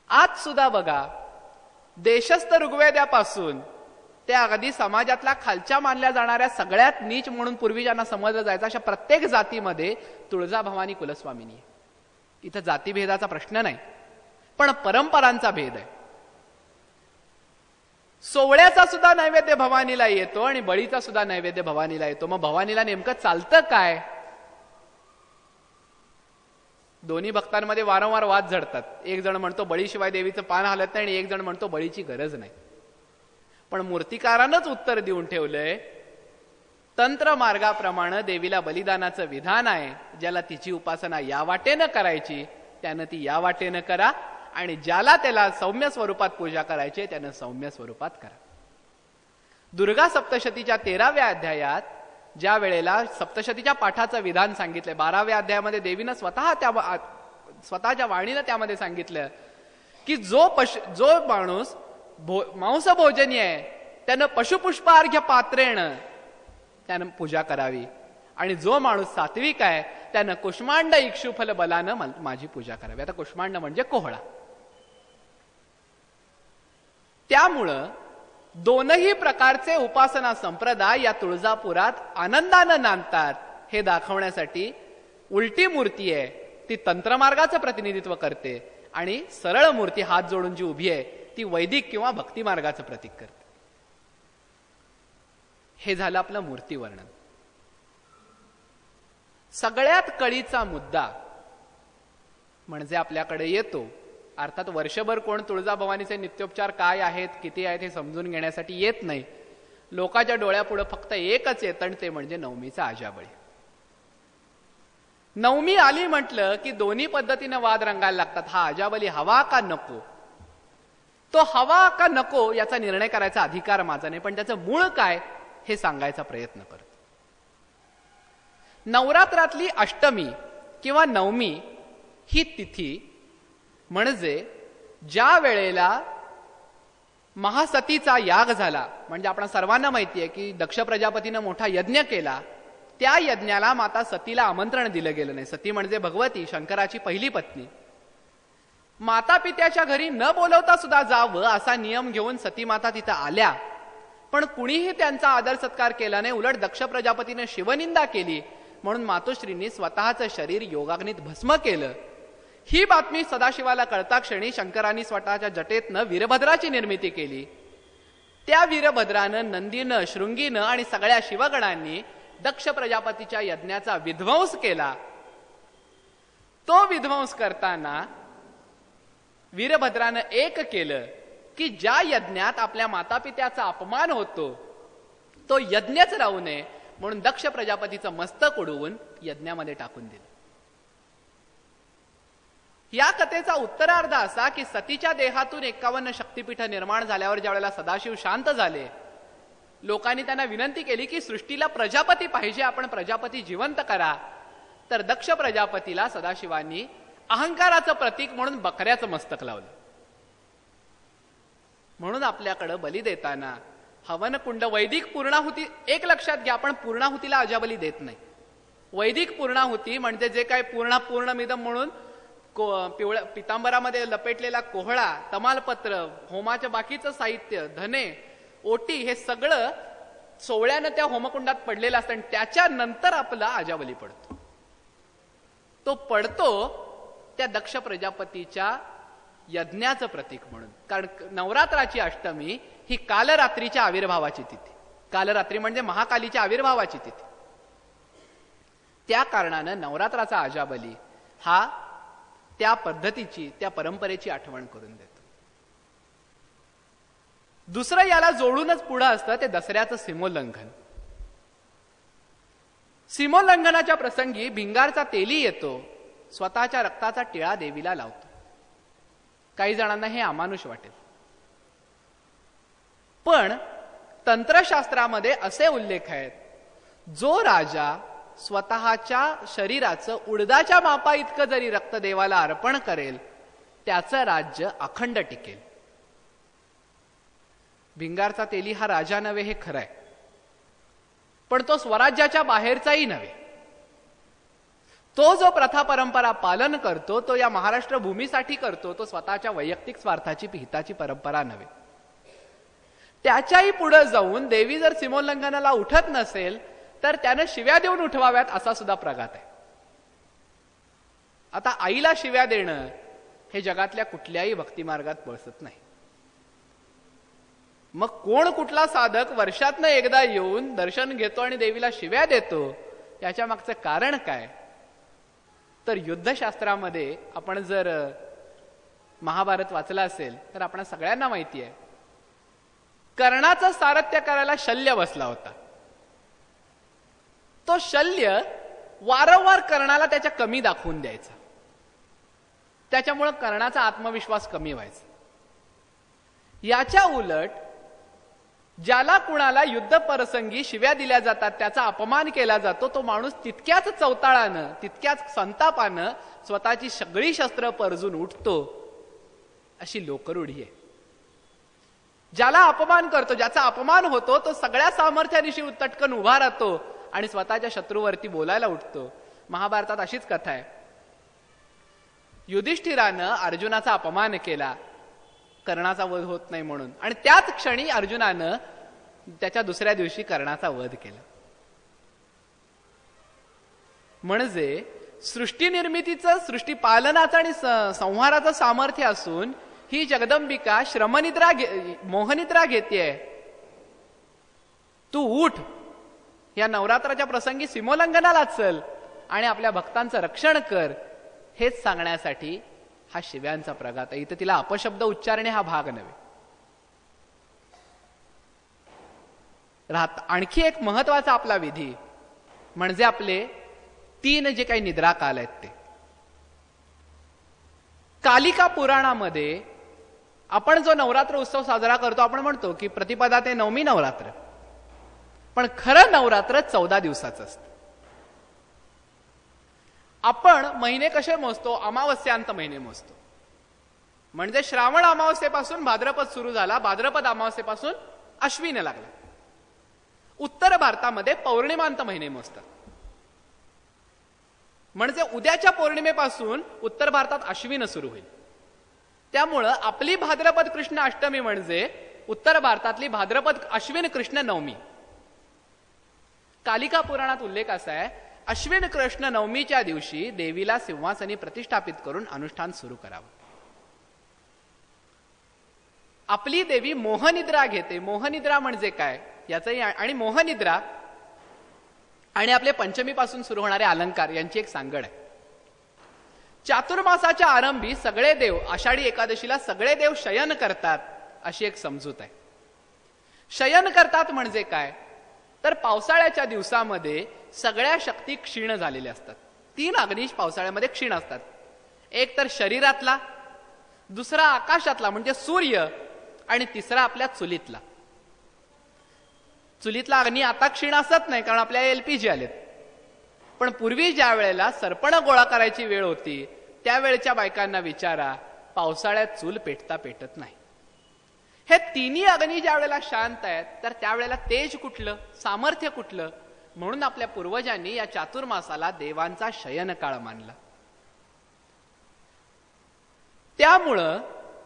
आज सुद्धा बघा, देशस्थ ऋग्वेदापासून त्या अगदी समाजातल्या खालच्या मानल्या जाणाऱ्या सगळ्यात नीच म्हणून पूर्वी ज्यांना समजलं जायचं अशा प्रत्येक जातीमध्ये तुळजाभवानी कुलस्वामिनी आहे. इथं जातीभेदाचा प्रश्न नाही, पण परंपरांचा भेद आहे. सोवळ्याचा सुद्धा नैवेद्य भवानीला येतो आणि बळीचा सुद्धा नैवेद्य भवानीला येतो. मग भवानीला नेमकं चालतं काय? दोन्ही भक्तांमध्ये वारंवार वाद झडतात. एक जण म्हणतो बळीशिवाय देवीचं पान हलत नाही आणि एक जण म्हणतो बळीची गरज नाही. पण मूर्तिकारानंच उत्तर देऊन ठेवलंय, तंत्र मार्गाप्रमाणे देवीला बलिदानाचं विधान आहे. ज्याला तिची उपासना या वाटेनं करायची त्यानं ती या वाटेनं करा आणि ज्याला त्याला सौम्य स्वरूपात पूजा करायची त्यानं सौम्य स्वरूपात करा. दुर्गा सप्तशतीच्या 13व्या अध्यायात ज्या वेळेला सप्तशतीच्या पाठाचं विधान सांगितलंय, 12व्या अध्यायामध्ये देवीनं स्वतःच्या वाणीनं त्यामध्ये सांगितलं की जो माणूस मांस भोजनी आहे त्यानं पशुपुष्पार्घ्य पात्रेण त्यानं पूजा करावी आणि जो माणूस सात्विक आहे त्यानं कुष्मांड इक्षुफल बलानं माझी पूजा करावी. आता कुष्मांड म्हणजे कोहळा. त्यामुळं दोनही प्रकारचे उपासना संप्रदाय या तुळजापुरात आनंदानं नांदतात हे दाखवण्यासाठी उलटी मूर्ती आहे ती तंत्रमार्गाचं प्रतिनिधित्व करते आणि सरळ मूर्ती हात जोडून जी उभी आहे ती वैदिक किंवा भक्ती मार्गाचं प्रतीक करते. हे झालं आपलं मूर्ती वर्णन. सगळ्यात कळीचा मुद्दा म्हणजे आपल्याकडे येतो, अर्थात वर्षभर कोण तुळजाभवानीचे नित्योपचार काय आहेत किती आहेत हे समजून घेण्यासाठी येत नाही. लोकांच्या डोळ्यापुढे फक्त एकच येतं आणि ते म्हणजे नवमीचा आजाबळी. नवमी आली म्हटलं की दोन्ही पद्धतीने वाद रंगायला लागतात. हा आजाबली हवा का नको, तो हवा का नको याचा निर्णय करायचा अधिकार माझा नाही, पण त्याचं मूळ काय हे सांगायचा प्रयत्न करतो. नवरात्रातली अष्टमी किंवा नवमी ही तिथी म्हणजे ज्या वेळेला महासतीचा याग झाला, म्हणजे आपण सर्वांना माहिती आहे की दक्ष प्रजापतीनं मोठा यज्ञ केला, त्या यज्ञाला माता सतीला आमंत्रण दिलं गेलं नाही. सती म्हणजे भगवती, शंकराची पहिली पत्नी. माता पित्याच्या घरी न बोलवता सुद्धा जावं असा नियम घेऊन सती माता तिथं आल्या, पण कुणीही त्यांचा आदर सत्कार केला नाही. उलट दक्ष प्रजापतीने शिवनिंदा केली म्हणून मातोश्रींनी स्वतःचं शरीर योगाग्नीत भस्म केलं. ही बातमी सदाशिवाला कळता क्षणी शंकरांनी स्वतःच्या जटेतनं वीरभद्राची निर्मिती केली. त्या वीरभद्रानं, नंदीनं, शृंगीनं आणि सगळ्या शिवगणांनी दक्ष प्रजापतीच्या यज्ञाचा विध्वंस केला. तो विध्वंस करताना वीरभद्रानं एक केलं की ज्या यज्ञात आपल्या मातापित्याचा अपमान होतो तो यज्ञच राहू नये म्हणून दक्ष प्रजापतीचं मस्तक उडवून यज्ञामध्ये टाकून दिलं. या कथेचा उत्तरार्ध असा की सतीच्या देहातून 51 शक्तिपीठ निर्माण झाल्यावर ज्या वेळेला सदाशिव शांत झाले, लोकांनी त्यांना विनंती केली की सृष्टीला प्रजापती पाहिजे, आपण प्रजापती जिवंत करा. तर दक्ष प्रजापतीला सदाशिवांनी अहंकाराचं प्रतीक म्हणून बकऱ्याचं मस्तक लावलं. म्हणून आपल्याकडं बली देताना हवन कुंड वैदिक पूर्णाहुती, एक लक्षात घ्या, आपण पूर्णाहुतीला अजाबली देत नाही. वैदिक पूर्णाहुती म्हणजे जे काय पूर्णमिदम म्हणून पिवळ्या पितांबरामध्ये लपेटलेला कोहळा, तमालपत्र, होमाच्या बाकीचं साहित्य, धने, ओटी हे सगळं सोवळ्यानं त्या होमकुंडात पडलेलं असतं आणि त्याच्यानंतर आपला आजाबली पडतो. तो पडतो त्या दक्ष प्रजापतीच्या यज्ञाचं प्रतीक म्हणून. कारण नवरात्राची अष्टमी ही कालरात्रीच्या आविर्भावाची तिथी. कालरात्री म्हणजे महाकालीच्या आविर्भावाची तिथी. त्या कारणानं नवरात्राचा आजाबली हा त्या पद्धतीची, त्या परंपरेची आठवण करून देतो. दुसरं याला जोडूनच पुढं असतं ते दसऱ्याचं सीमोल्लंघन. सीमोल्लंघनाच्या प्रसंगी भिंगारचा तेली येतो, स्वतःच्या रक्ताचा टिळा देवीला लावतो. काही जणांना हे अमानुष वाटेल, पण तंत्रशास्त्रामध्ये असे उल्लेख आहेत, जो राजा स्वतःच्या शरीराचं उडदाच्या मापा इतकं जरी रक्त देवाला अर्पण करेल त्याचं राज्य अखंड टिकेल. भिंगारचा तेली हा राजा नव्हे हे खरं आहे, पण तो स्वराज्याच्या बाहेरचाही नव्हे. तो जो प्रथा परंपरा पालन करतो तो या महाराष्ट्र भूमीसाठी करतो, तो स्वतःच्या वैयक्तिक स्वार्थाची हिताची परंपरा नव्हे. त्याच्याही पुढे जाऊन देवी जर सीमोल्लंघनाला उठत नसेल तर त्यानं शिव्या देऊन उठवाव्यात असा सुद्धा प्रघात आहे. आता आईला शिव्या देणं हे जगातल्या कुठल्याही भक्तिमार्गात बसत नाही. मग कोण कुठला साधक वर्षातनं एकदा येऊन दर्शन घेतो आणि देवीला शिव्या देतो, याच्या मागचं कारण काय? तर युद्धशास्त्रामध्ये आपण जर महाभारत वाचला असेल तर आपण सगळ्यांना माहिती आहे, कर्णाचं सारथ्य करायला शल्य बसला होता. तो शल्य वारंवार कर्णाला त्याच्या कमी दाखवून द्यायचा, त्याच्यामुळे कर्णाचा आत्मविश्वास कमी व्हायचा. याच्या उलट ज्याला कुणाला युद्ध प्रसंगी शिव्या दिल्या जातात, त्याचा अपमान केला जातो, तो माणूस तितक्याच चवताळानं तितक्याच संतापानं स्वतःची सगळी शस्त्र परजून उठतो, अशी लोकरूढी आहे. ज्याला अपमान करतो, ज्याचा अपमान होतो, तो सगळ्या सामर्थ्यानिशी तटकन उभा राहतो आणि स्वतःच्या शत्रूवरती बोलायला उठतो. महाभारतात अशीच कथा आहे. युधिष्ठिरानं अर्जुनाचा अपमान केला, कर्णाचा वध होत नाही म्हणून, आणि त्याच क्षणी अर्जुनानं त्याच्या दुसऱ्या दिवशी कर्णाचा वध केला. म्हणजे सृष्टी निर्मितीचं, सृष्टी पालनाचं आणि संहाराचं सामर्थ्य असून ही जगदंबिका श्रमनिद्रा मोहनिद्रा घेतेय. तू उठ, या नवरात्राच्या प्रसंगी सीमोल्लंघनाला चल आणि आपल्या भक्तांचं रक्षण कर, हेच सांगण्यासाठी हा शिव्यांचा प्रघात आहे. इथं तिला अपशब्द उच्चारणे हा भाग नव्हे. आणखी एक महत्वाचा आपला विधी म्हणजे आपले 3 जे काही निद्रा काल आहेत ते. कालिका पुराणामध्ये आपण जो नवरात्र उत्सव साजरा करतो, आपण म्हणतो की प्रतिपदा ते नवमी नवरात्र, पण खरं नवरात्र 14 दिवसाचं असतं. आपण महिने कसे मोजतो? अमावस्यांत महिने मोजतो. म्हणजे श्रावण अमावस्येपासून भाद्रपद सुरू झाला, भाद्रपद अमावस्येपासून अश्विन लागला. उत्तर भारतामध्ये पौर्णिमांत महिने मोजतात. म्हणजे उद्याच्या पौर्णिमेपासून उत्तर भारतात अश्विन सुरू होईल. त्यामुळं आपली भाद्रपद कृष्ण अष्टमी म्हणजे उत्तर भारतातली भाद्रपद अश्विन कृष्ण नवमी. कालिका पुराणात उल्लेख असा आहे, अश्विन कृष्ण नवमीच्या दिवशी देवीला सिंहासनी प्रतिष्ठापित करून अनुष्ठान सुरू करावं. आपली देवी मोहनिद्रा घेते. मोहनिद्रा म्हणजे काय याचंही, आणि मोहनिद्रा आणि आपले पंचमीपासून सुरू होणारे अलंकार यांची एक सांगड आहे. चातुर्मासाच्या आरंभी सगळे देव, आषाढी एकादशीला सगळे देव शयन करतात अशी एक समजूत आहे. शयन करतात म्हणजे काय? तर पावसाळ्याच्या दिवसामध्ये सगळ्या शक्ती क्षीण झालेल्या असतात. 3 अग्निश पावसाळ्यामध्ये क्षीण असतात. एक तर शरीरातला, दुसरा आकाशातला म्हणजे सूर्य, आणि तिसरा आपल्या चुलीतला. चुलीतला अग्नी आता क्षीण असत नाही कारण आपल्या LPG आलेत, पण पूर्वी ज्या वेळेला सरपण गोळा करायची वेळ होती त्यावेळेच्या बायकांना विचारा, पावसाळ्यात चूल पेटता पेटत नाही. हे 3 अग्नी ज्या वेळेला शांत आहेत तर त्यावेळेला तेज कुठलं, सामर्थ्य कुठलं? म्हणून आपल्या पूर्वजांनी या चातुर्मासाला देवांचा शयन काळ मानला. त्यामुळं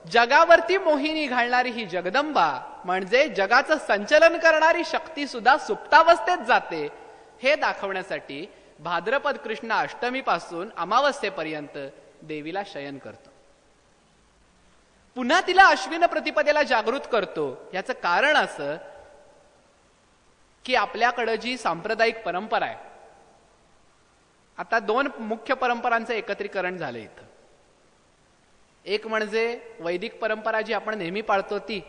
जगावरती मोहिनी घालणारी ही जगदंबा म्हणजे जगाचं संचलन करणारी शक्ती सुद्धा सुप्तावस्थेत जाते, हे दाखवण्यासाठी भाद्रपद कृष्ण अष्टमीपासून अमावस्येपर्यंत देवीला शयन करतो. पुन्हा तिला अश्विन प्रतिपदेला जागृत करतो. याचं कारण असं की आपल्याकडं जी सांप्रदायिक परंपरा आहे, आता 2 मुख्य परंपरांचं एकत्रीकरण झालं इथं. एक म्हणजे वैदिक परंपरा जी आपण नेहमी पाळतो ती,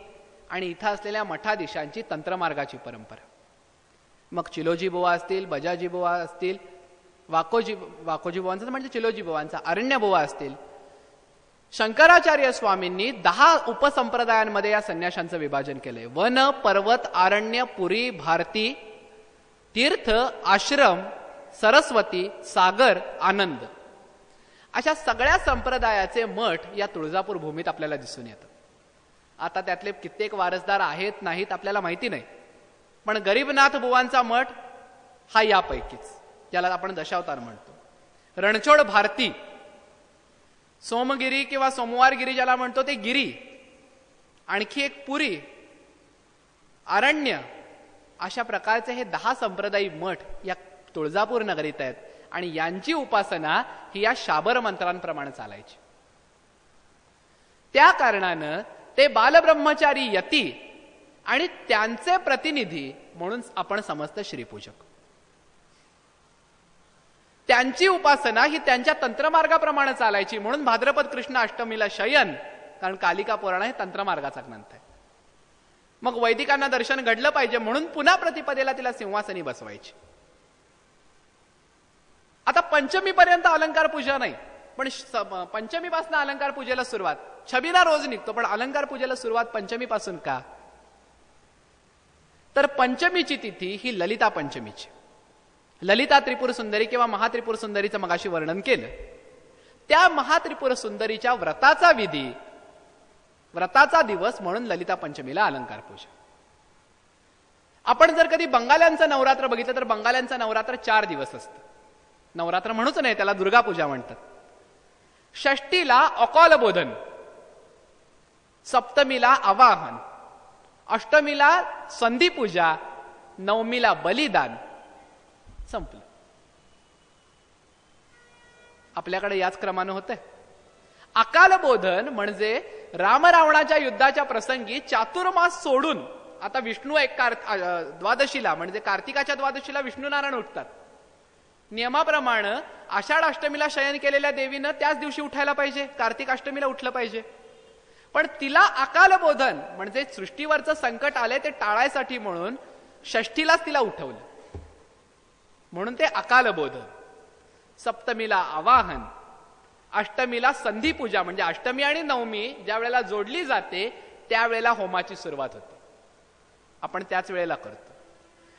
आणि इथं असलेल्या मठाधीशांची तंत्रमार्गाची परंपरा. मग चिलोजी बुवा असतील, बजाजी बुवा असतील, वाकोजी बुवांचा म्हणजे चिलोजी बुवांचा, अरण्य बुवा असतील, शंकराचार्य स्वामींनी 10 उपसंप्रदायांमध्ये या संन्याशांचं विभाजन केलंय. वन, पर्वत, आरण्य, पुरी, भारती, तीर्थ, आश्रम, सरस्वती, सागर, आनंद अशा सगळ्या संप्रदायाचे मठ या तुळजापूर भूमीत आपल्याला दिसून येतात. आता त्यातले कित्येक वारसदार आहेत नाहीत आपल्याला माहिती नाही, पण गरीबनाथ बुवांचा मठ हा यापैकीच, ज्याला आपण दशावतार म्हणतो. रणछोड भारती, सोमगिरी किंवा सोमवारगिरी ज्याला म्हणतो ते गिरी, आणखी एक पुरी, आरण्य, अशा प्रकारचे हे 10 संप्रदायी मठ या तुळजापूर नगरीत आहेत. आणि यांची उपासना ही या शाबर मंत्रांप्रमाणे चालायची. त्या कारणानं ते बालब्रह्मचारी यती आणि त्यांचे प्रतिनिधी म्हणून आपण समजतो श्रीपूजक. त्यांची उपासना ही त्यांच्या तंत्रमार्गाप्रमाणे चालायची. म्हणून भाद्रपद कृष्ण अष्टमीला शयन, कारण कालिका पुराण हे तंत्रमार्गाचा ग्रंथ आहे. मग वैदिकांना दर्शन घडलं पाहिजे म्हणून पुन्हा प्रतिपदेला तिला सिंहासनी बसवायची. आता पंचमी पर्यंत अलंकार पूजा नाही, पण पंचमीपासून अलंकार पूजेला सुरुवात. छबिना रोज निघतो, पण अलंकार पूजेला सुरुवात पंचमीपासून का? तर पंचमीची तिथी ही ललिता पंचमीची. ललिता त्रिपुर सुंदरी किंवा महात्रिपुर सुंदरीचं मगाशी वर्णन केलं. त्या महात्रिपुर सुंदरीच्या व्रताचा विधी, व्रताचा दिवस म्हणून ललिता पंचमीला अलंकार पूजा. आपण जर कधी बंगाल्यांचं नवरात्र बघितलं तर बंगाल्यांचं नवरात्र 4 दिवस असतं. नवरात्र म्हणूच नाही, त्याला दुर्गा पूजा म्हणतात. षष्टीला अकालबोधन, सप्तमीला आवाहन, अष्टमीला संधी पूजा, नवमीला बलिदान, संपलं. आपल्याकडे याच क्रमानं होतंय. अकालबोधन म्हणजे रामरावणाच्या युद्धाच्या प्रसंगी चातुर्मास सोडून, आता विष्णू एक द्वादशीला म्हणजे कार्तिकाच्या द्वादशीला विष्णू नारायण उठतात. नियमाप्रमाणे आषाढ अष्टमीला शयन केलेल्या देवीनं त्याच दिवशी उठायला पाहिजे, कार्तिक अष्टमीला उठलं पाहिजे. पण तिला अकालबोधन म्हणजे सृष्टीवरचं संकट आले ते टाळायसाठी म्हणून षष्ठीलाच तिला उठवलं, म्हणून ते अकालबोधन. सप्तमीला आवाहन, अष्टमीला संधी पूजा म्हणजे अष्टमी आणि नवमी ज्या वेळेला जोडली जाते त्यावेळेला होमाची सुरुवात होते, आपण त्याच वेळेला करतो.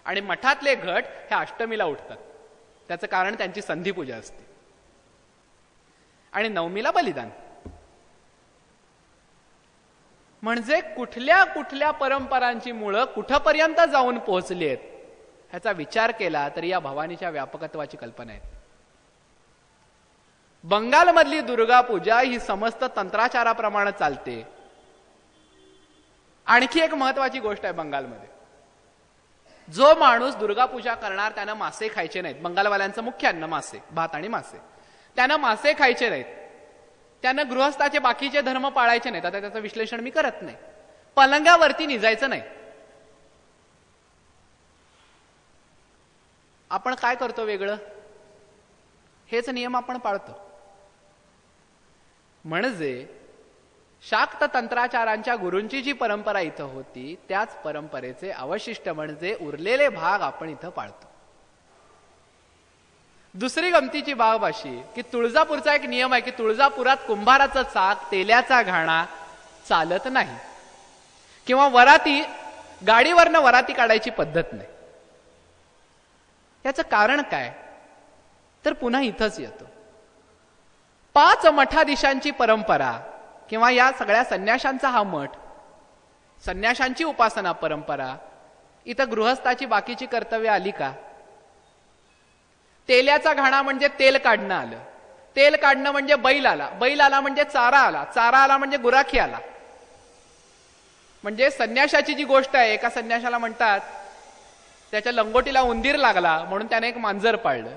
आणि मठातले घट हे अष्टमीला उठतात, त्याचं कारण त्यांची संधी पूजा असते. आणि नवमीला बलिदान. म्हणजे कुठल्या कुठल्या परंपरांची मुळं कुठपर्यंत जाऊन पोहोचली आहेत ह्याचा विचार केला तरी या भवानीच्या व्यापकत्वाची कल्पना आहे. बंगालमधली दुर्गा पूजा ही समस्त तंत्राचाराप्रमाणे चालते. आणखी एक महत्वाची गोष्ट आहे बंगालमध्ये, जो माणूस दुर्गा पूजा करणार त्यानं मासे खायचे नाहीत. बंगालवाल्यांचं मुख्य अन्न मासे, भात आणि मासे. त्यानं मासे खायचे नाहीत. त्यानं गृहस्थाचे बाकीचे धर्म पाळायचे नाहीत. आता त्याचं विश्लेषण मी करत नाही. पलंगावरती निजायचं नाही. आपण काय करतो वेगळं, हेच नियम आपण पाळतो. म्हणजे शाक्त तंत्राचारांच्या गुरूंची जी परंपरा इथं होती त्याच परंपरेचे अवशिष्ट म्हणजे उरलेले भाग आपण इथं पाळतो. दुसरी गमतीची बाब अशी की तुळजापूरचा एक नियम आहे की तुळजापुरात कुंभाराचं चाक, तेल्याचा घाणा चालत नाही, किंवा वराती गाडीवरनं वराती काढायची पद्धत नाही. याचं कारण काय तर पुन्हा इथंच येतो. 5 मठाधीशांची परंपरा किंवा या सगळ्या संन्याशांचा हा मठ, संन्याशांची उपासना परंपरा, इथं गृहस्थाची बाकीची कर्तव्य आली का? तेल्याचा घाणा म्हणजे तेल काढणं आलं. तेल काढणं म्हणजे बैल आला. बैल आला म्हणजे चारा आला. चारा आला म्हणजे गुराखी आला. म्हणजे संन्याशाची जी गोष्ट आहे, एका संन्याशाला म्हणतात त्याच्या लंगोटीला उंदीर लागला म्हणून त्याने एक मांजर पाळलं.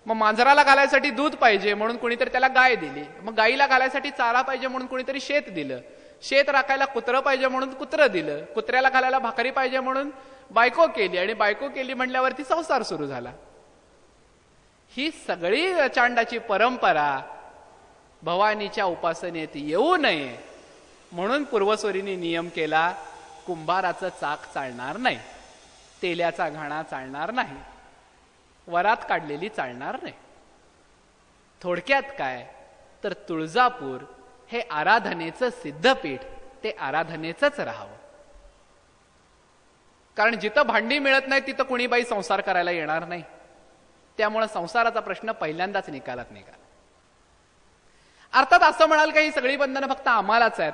मग मांजराला घालायसाठी दूध पाहिजे म्हणून कुणीतरी त्याला गाय दिली. मग गाईला घालायसाठी चारा पाहिजे म्हणून कुणीतरी शेत दिलं. शेत राखायला कुत्रं पाहिजे म्हणून कुत्रं दिलं. कुत्र्याला घालायला भाकरी पाहिजे म्हणून बायको केली. आणि बायको केली म्हणल्यावरती संसार सुरू झाला. ही सगळी चांडाची परंपरा भवानीच्या उपासनेत येऊ नये म्हणून पूर्वसुरींनी नियम केला, कुंभाराचं चाक चालणार नाही, तेल्याचा घाणा चालणार नाही, वरात काढलेली चालणार नाही. थोडक्यात काय तर तुळजापूर हे आराधनेचं सिद्धपीठ, ते आराधनेचंच राहावं. कारण जिथं भांडी मिळत नाही तिथं कुणी बाई संसार करायला येणार नाही. त्यामुळे संसाराचा प्रश्न पहिल्यांदाच निकालात निघाला. अर्थात असं म्हणाल का ही सगळी बंधनं फक्त आम्हालाच आहेत.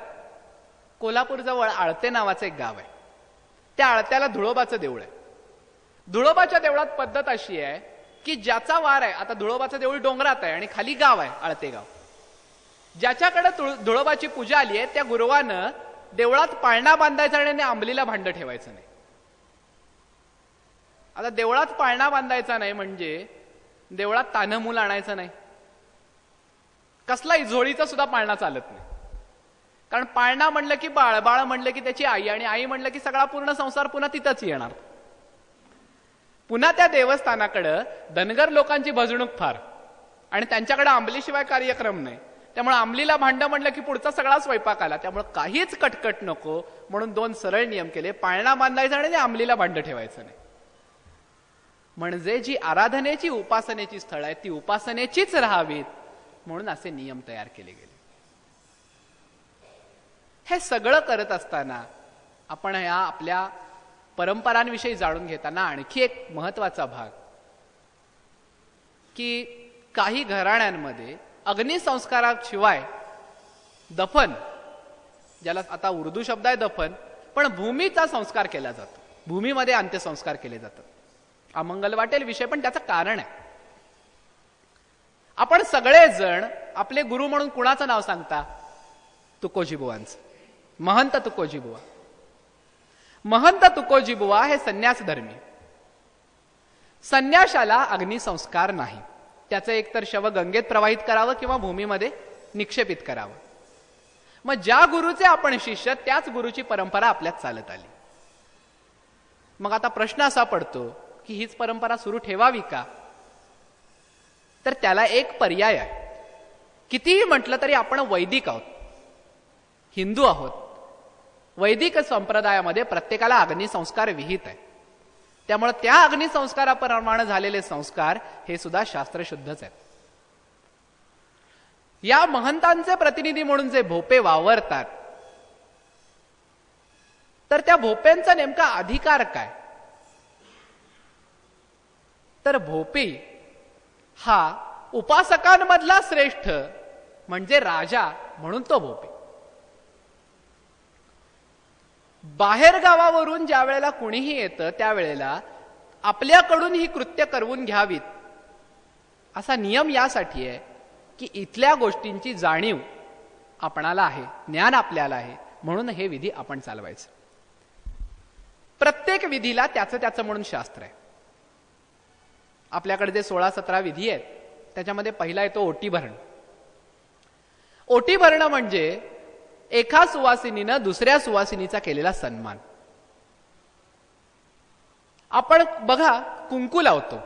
कोल्हापूरजवळ आळते नावाचं एक गाव आहे. त्या आळत्याला धुळोबाचं देऊळ आहे. धुळोबाच्या देवळात पद्धत अशी आहे की ज्याचा वार आहे, आता धुळोबाचं देऊळ डोंगरात आहे आणि खाली गाव आहे आळते गाव, ज्याच्याकडे धुळोबाची पूजा आली आहे त्या गुरुवानं देवळात पाळणा बांधायचा आणि आंबलीला भांड ठेवायचं नाही. आता देवळात पाळणा बांधायचा नाही म्हणजे देवळात तान्हं मूल आणायचं नाही. कसलाही झोळीचा सुद्धा पाळणा चालत नाही. कारण पाळणा म्हणलं की बाळ, बाळ म्हणलं की त्याची आई, आणि आई म्हणलं की सगळा पूर्ण संसार पुन्हा तिथंच येणार. पुन्हा त्या देवस्थानाकडं धनगर लोकांची भजणूक फार, आणि त्यांच्याकडे आंबलीशिवाय कार्यक्रम नाही. त्यामुळे आंबलीला भांड म्हणलं की पुढचा सगळा स्वयंपाक आला. त्यामुळे काहीच कटकट नको म्हणून 2 सरळ नियम केले. पाळणा बांधायचा आणि आंबलीला भांड ठेवायचं नाही. म्हणजे जी आराधनेची उपासनेची स्थळ आहेत ती उपासनेचीच राहावीत म्हणून असे नियम तयार केले गेले. हे सगळं करत असताना आपण या आपल्या परंपरांविषयी जाणून घेताना आणखी एक महत्वाचा भाग, की काही घराण्यांमध्ये अग्निसंस्काराशिवाय दफन, ज्याला आता उर्दू शब्द आहे दफन, पण भूमीचा संस्कार केला जातो. भूमीमध्ये अंत्यसंस्कार केले जातात. अमंगल वाटेल विषय, पण त्याचं कारण आहे. आपण सगळेजण आपले गुरु म्हणून कुणाचं नाव सांगता? तुकोजी बुवांचं. महंत तुकोजी बुवा. महंत तुकोजी बुवा हे संन्यास धर्मी. संन्याशाला अग्निसंस्कार नाही. त्याचं एकतर शव गंगेत प्रवाहित करावं किंवा भूमीमध्ये निक्षेपित करावं. मग ज्या गुरुचे आपण शिष्य त्याच गुरुची परंपरा आपल्यात चालत आली. मग आता प्रश्न असा पडतो की हीच परंपरा सुरू ठेवावी का? तर त्याला एक पर्याय आहे. कितीही म्हटलं तरी आपण वैदिक आहोत, हिंदू आहोत. वैदिक संप्रदायामध्ये प्रत्येकाला अग्निसंस्कार विहित आहे. त्यामुळे त्या अग्निसंस्काराप्रमाणे झालेले संस्कार हे सुद्धा शास्त्रशुद्धच आहेत. या महंतांचे प्रतिनिधी म्हणून जे भोपे वावरतात, तर त्या भोप्यांचा नेमका अधिकार काय? तर भोपी हा उपासकांमधला श्रेष्ठ म्हणजे राजा म्हणून तो भोपी. बाहेर गावावरून ज्या वेळेला कुणीही येतं त्यावेळेला आपल्याकडून ही कृत्य करवून घ्यावीत असा नियम यासाठी आहे की इथल्या गोष्टींची जाणीव आपणाला आहे, ज्ञान आपल्याला आहे, म्हणून हे विधी आपण चालवायचं. प्रत्येक विधीला त्याचं म्हणून शास्त्र आहे. आपल्याकडे जे 16-17 विधी आहेत त्याच्यामध्ये पहिला येतो ओटी भरण. ओटी भरणं म्हणजे एका सुवासिनीनं दुसऱ्या सुवासिनीचा केलेला सन्मान. आपण बघा कुंकू लावतो,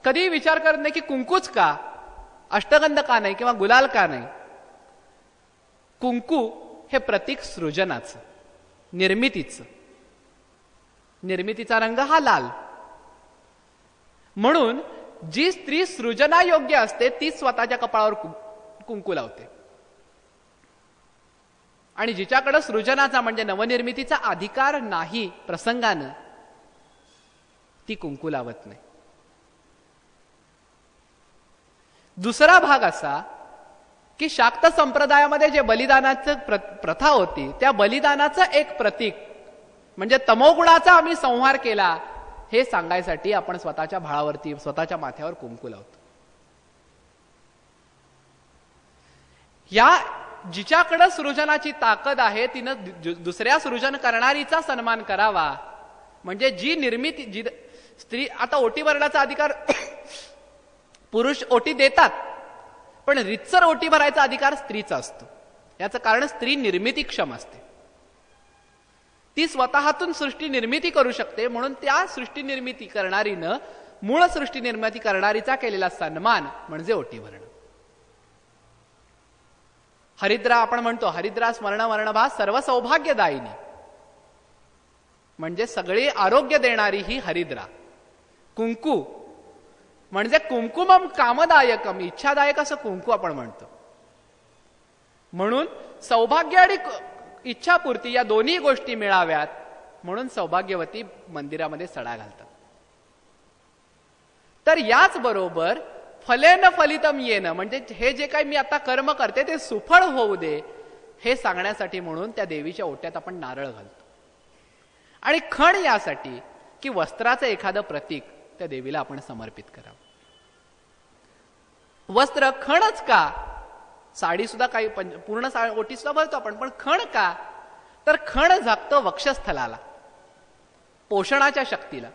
कधीही विचार करत नाही की कुंकूच का, अष्टगंध का नाही किंवा गुलाल का नाही. कुंकू हे प्रतीक सृजनाचं, निर्मितीचं. निर्मितीचा रंग हा लाल. म्हणून जी स्त्री सृजनायोग्य असते ती स्वतःच्या कपाळावर कुंकू लावते, आणि जिच्याकडे सृजनाचा म्हणजे नवनिर्मितीचा अधिकार नाही प्रसंगानं ती कुंकू लावत नाही. दुसरा भाग असा की शाक्त संप्रदायामध्ये जे बलिदानाचं प्रथा होती त्या बलिदानाचं एक प्रतीक म्हणजे तमोगुणाचा आम्ही संहार केला हे सांगायसाठी आपण स्वतःच्या भाळावरती, स्वतःच्या माथ्यावर कुंकू लावतो. या जिच्याकडे सृजनाची ताकद आहे तिनं दुसऱ्या सृजन करणारीचा सन्मान करावा. म्हणजे जी निर्मिती, जी स्त्री, आता ओटी भरण्याचा अधिकार पुरुष ओटी देतात, पण रितसर ओटी भरायचा अधिकार स्त्रीचा असतो. याचं कारण स्त्री निर्मितीक्षम असते. ती स्वतःतून सृष्टी निर्मिती करू शकते, म्हणून त्या सृष्टी निर्मिती करणारीनं मूळ सृष्टी निर्मिती करणारीचा केलेला सन्मान म्हणजे ओटी भरणं. हरिद्रा आपण म्हणतो, हरिद्रा स्मरण वर्णभा सर्व सौभाग्यदायिनी, म्हणजे सगळे आरोग्य देणारी ही हरिद्रा. कुंकू म्हणजे कुंकुमम कामदायकम, इच्छादायक असं कुंकू आपण म्हणतो. म्हणून सौभाग्य आणि इच्छापूर्ती या दोन्ही गोष्टी मिळाव्यात म्हणून सौभाग्यवती मंदिरामध्ये सडा घालतात. तर याच बरोबर फलेन फलितम येन, म्हणजे हे जे काही मी आता कर्म करते ते सुफळ होऊ दे हे सांगण्यासाठी म्हणून त्या देवीच्या ओट्यात आपण नारळ घालतो. आणि खण यासाठी की वस्त्राचं एखादं प्रतीक त्या देवीला आपण समर्पित करावं. वस्त्र खणच का, साडी सुद्धा काही पूर्ण ओटी सुद्धा भरतो आपण, पण खण का, तर खण झाकतो वक्षस्थलाला, पोषणाच्या शक्तीला.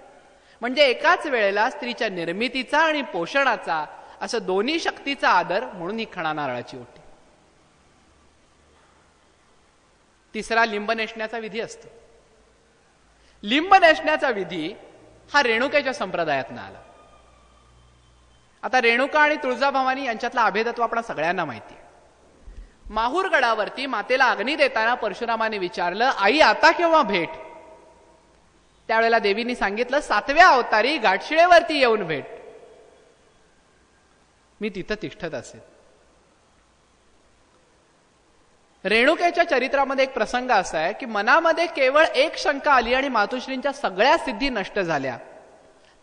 म्हणजे एकाच वेळेला स्त्रीच्या निर्मितीचा आणि पोषणाचा असं दोन्ही शक्तीचा आदर म्हणून ही खणा नारळाची ओटी. तिसरा लिंब नेसण्याचा विधी असतो. लिंब नेसण्याचा विधी हा रेणुकेच्या संप्रदायातनं आला. आता रेणुका आणि तुळजाभवानी यांच्यातला अभेदत्व आपण सगळ्यांना माहिती आहे. माहूरगडावरती मातेला अग्नी देताना परशुरामाने विचारलं, आई आता केव्हा भेट? त्यावेळेला देवींनी सांगितलं, 7व्या अवतारी गाठशिळेवरती येऊन भेट, मी तिथं तिष्ठत असेल. रेणुकेच्या चरित्रामध्ये एक प्रसंग असा आहे की मनामध्ये केवळ एक शंका आली आणि मातुश्रींच्या सगळ्या सिद्धी नष्ट झाल्या.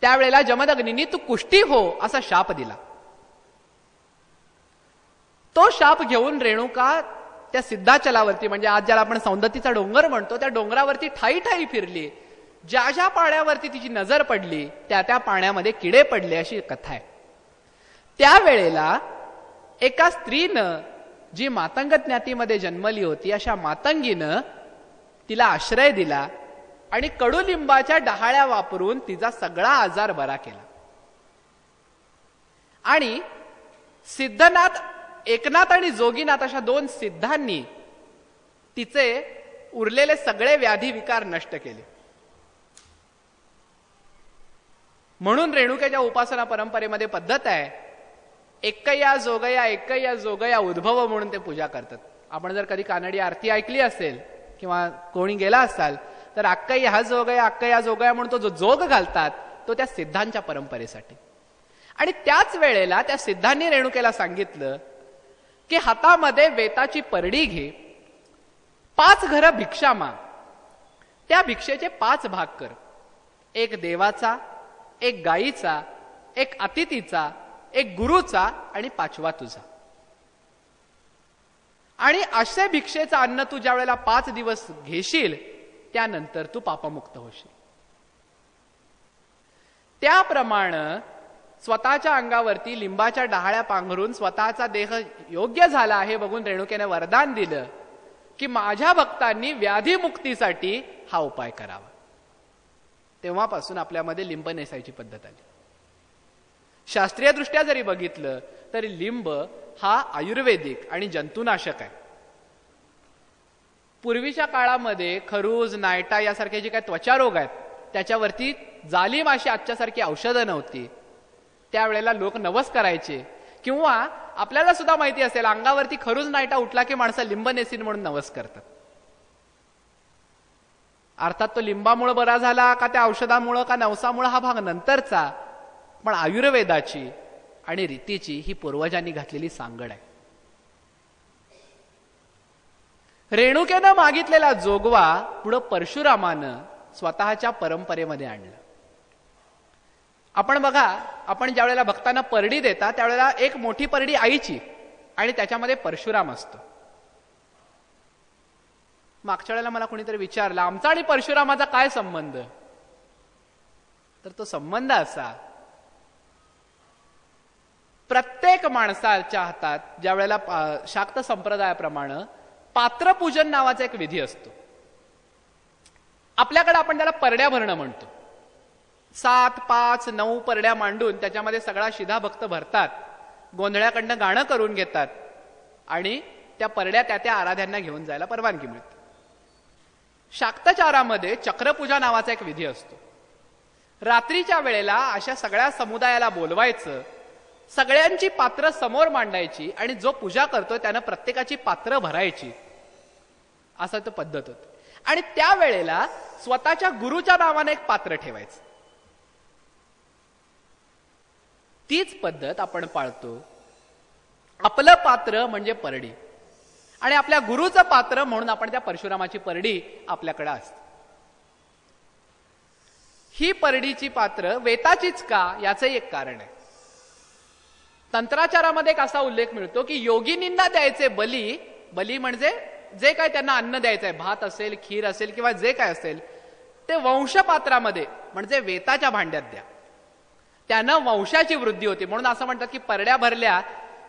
त्यावेळेला जमदग्नींनी तू कुष्ठी हो असा शाप दिला. तो शाप घेऊन रेणुका त्या सिद्धाचलावरती, म्हणजे आज ज्याला आपण सौंदतीचा डोंगर म्हणतो, त्या डोंगरावरती ठाई ठाई फिरली. ज्या ज्या पाण्यावरती तिची नजर पडली त्या त्या पाण्यामध्ये किडे पडले अशी कथा आहे. त्यावेळेला एका स्त्रीनं जी मातंग ज्ञातीमध्ये जन्मली होती अशा मातंगीनं तिला आश्रय दिला आणि कडुलिंबाच्या डहाळ्या वापरून तिचा सगळा आजार बरा केला. आणि सिद्धनाथ, एकनाथ आणि जोगीनाथ अशा दोन सिद्धांनी तिचे उरलेले सगळे व्याधी विकार नष्ट केले. म्हणून रेणुकेच्या उपासना परंपरेमध्ये पद्धत आहे, एकया जोगया एकया जोगया उद्भव म्हणून ते पूजा करतात. आपण जर कधी कानडी आरती ऐकली असेल किंवा कोणी गेला असाल तर अक्कया जोगया म्हणून तो जो जोग घालतात तो त्या सिद्धांच्या परंपरेसाठी. आणि त्याच वेळेला त्या सिद्धांनी रेणुकेला सांगितलं की हातामध्ये वेताची परडी घे, 5 घरं भिक्षा माग, त्या भिक्षेचे 5 भाग कर, एक देवाचा, एक गायीचा, एक अतिथीचा, एक गुरुचा आणि 5वा तुझा. आणि असे भिक्षेचं अन्न तू ज्या वेळेला 5 दिवस घेशील त्यानंतर तू पापमुक्त होशील. त्याप्रमाणे स्वतःच्या अंगावरती लिंबाच्या डहाळ्या पांघरून स्वतःचा देह योग्य झाला आहे बघून रेणुकेने वरदान दिलं की माझ्या भक्तांनी व्याधीमुक्तीसाठी हा उपाय करावा. तेव्हापासून आपल्यामध्ये लिंब नेसायची पद्धत आली. शास्त्रीय दृष्ट्या जरी बघितलं तरी लिंब हा आयुर्वेदिक आणि जंतुनाशक आहे. पूर्वीच्या काळामध्ये खरूज, नायटा यासारखे जे काही त्वचा रोग आहेत त्याच्यावरती जालीम अशी आजच्यासारखी औषधं नव्हती. त्यावेळेला लोक नवस करायचे, किंवा आपल्याला सुद्धा माहिती असेल अंगावरती खरूज नायटा उठला की माणसं लिंब नेसीन म्हणून नवस करतात. अर्थात तो लिंबामुळे बरा झाला का त्या औषधामुळे का नवसामुळे हा भाग नंतरचा, पण आयुर्वेदाची आणि रीतीची ही पूर्वजांनी घातलेली सांगड आहे. रेणुकेनं मागितलेला जोगवा पुढे परशुरामानं स्वतःच्या परंपरेमध्ये आणलं. आपण बघा, आपण ज्या वेळेला भक्तांना परडी देता त्यावेळेला एक मोठी परडी आईची आणि त्याच्यामध्ये परशुराम असतो. मागच्या वेळेला मला कोणीतरी विचारलं आमचा आणि परशुरामाचा काय संबंध, तर तो संबंध असा, प्रत्येक माणसाच्या हातात ज्या वेळेला शाक्त संप्रदायाप्रमाणे पात्रपूजन नावाचा एक विधी असतो. आपल्याकडे आपण त्याला परड्या भरणं म्हणतो. 7, 5, 9 परड्या मांडून त्याच्यामध्ये सगळा शिधा भक्त भरतात, गोंधळ्याकडनं गाणं करून घेतात आणि त्या परड्या त्या त्या आराध्यांना घेऊन जायला परवानगी मिळते. शाक्तचारामध्ये चक्रपूजा नावाचा एक विधी असतो. रात्रीच्या वेळेला अशा सगळ्या समुदायाला बोलवायचं, सगळ्यांची पात्र समोर मांडायची आणि जो पूजा करतोय त्यानं प्रत्येकाची पात्र भरायची, असं तो पद्धत होती. आणि त्यावेळेला स्वतःच्या गुरुच्या नावाने एक पात्र ठेवायचं. तीच पद्धत आपण पाळतो. आपलं पात्र म्हणजे परडी आणि आपल्या गुरुचं पात्र म्हणून आपण त्या परशुरामाची परडी आपल्याकडे असते. ही परडीची पात्र वेताचीच का, याचं एक कारण आहे. तंत्राचारामध्ये एक असा उल्लेख मिळतो की योगिनींना द्यायचे बली, बली म्हणजे जे काय त्यांना अन्न द्यायचंय, भात असेल, खीर असेल किंवा जे काय असेल, ते वंशपात्रामध्ये म्हणजे वेताच्या भांड्यात द्या. त्यानं वंशाची वृद्धी होती. म्हणून असं म्हणतात की परड्या भरल्या,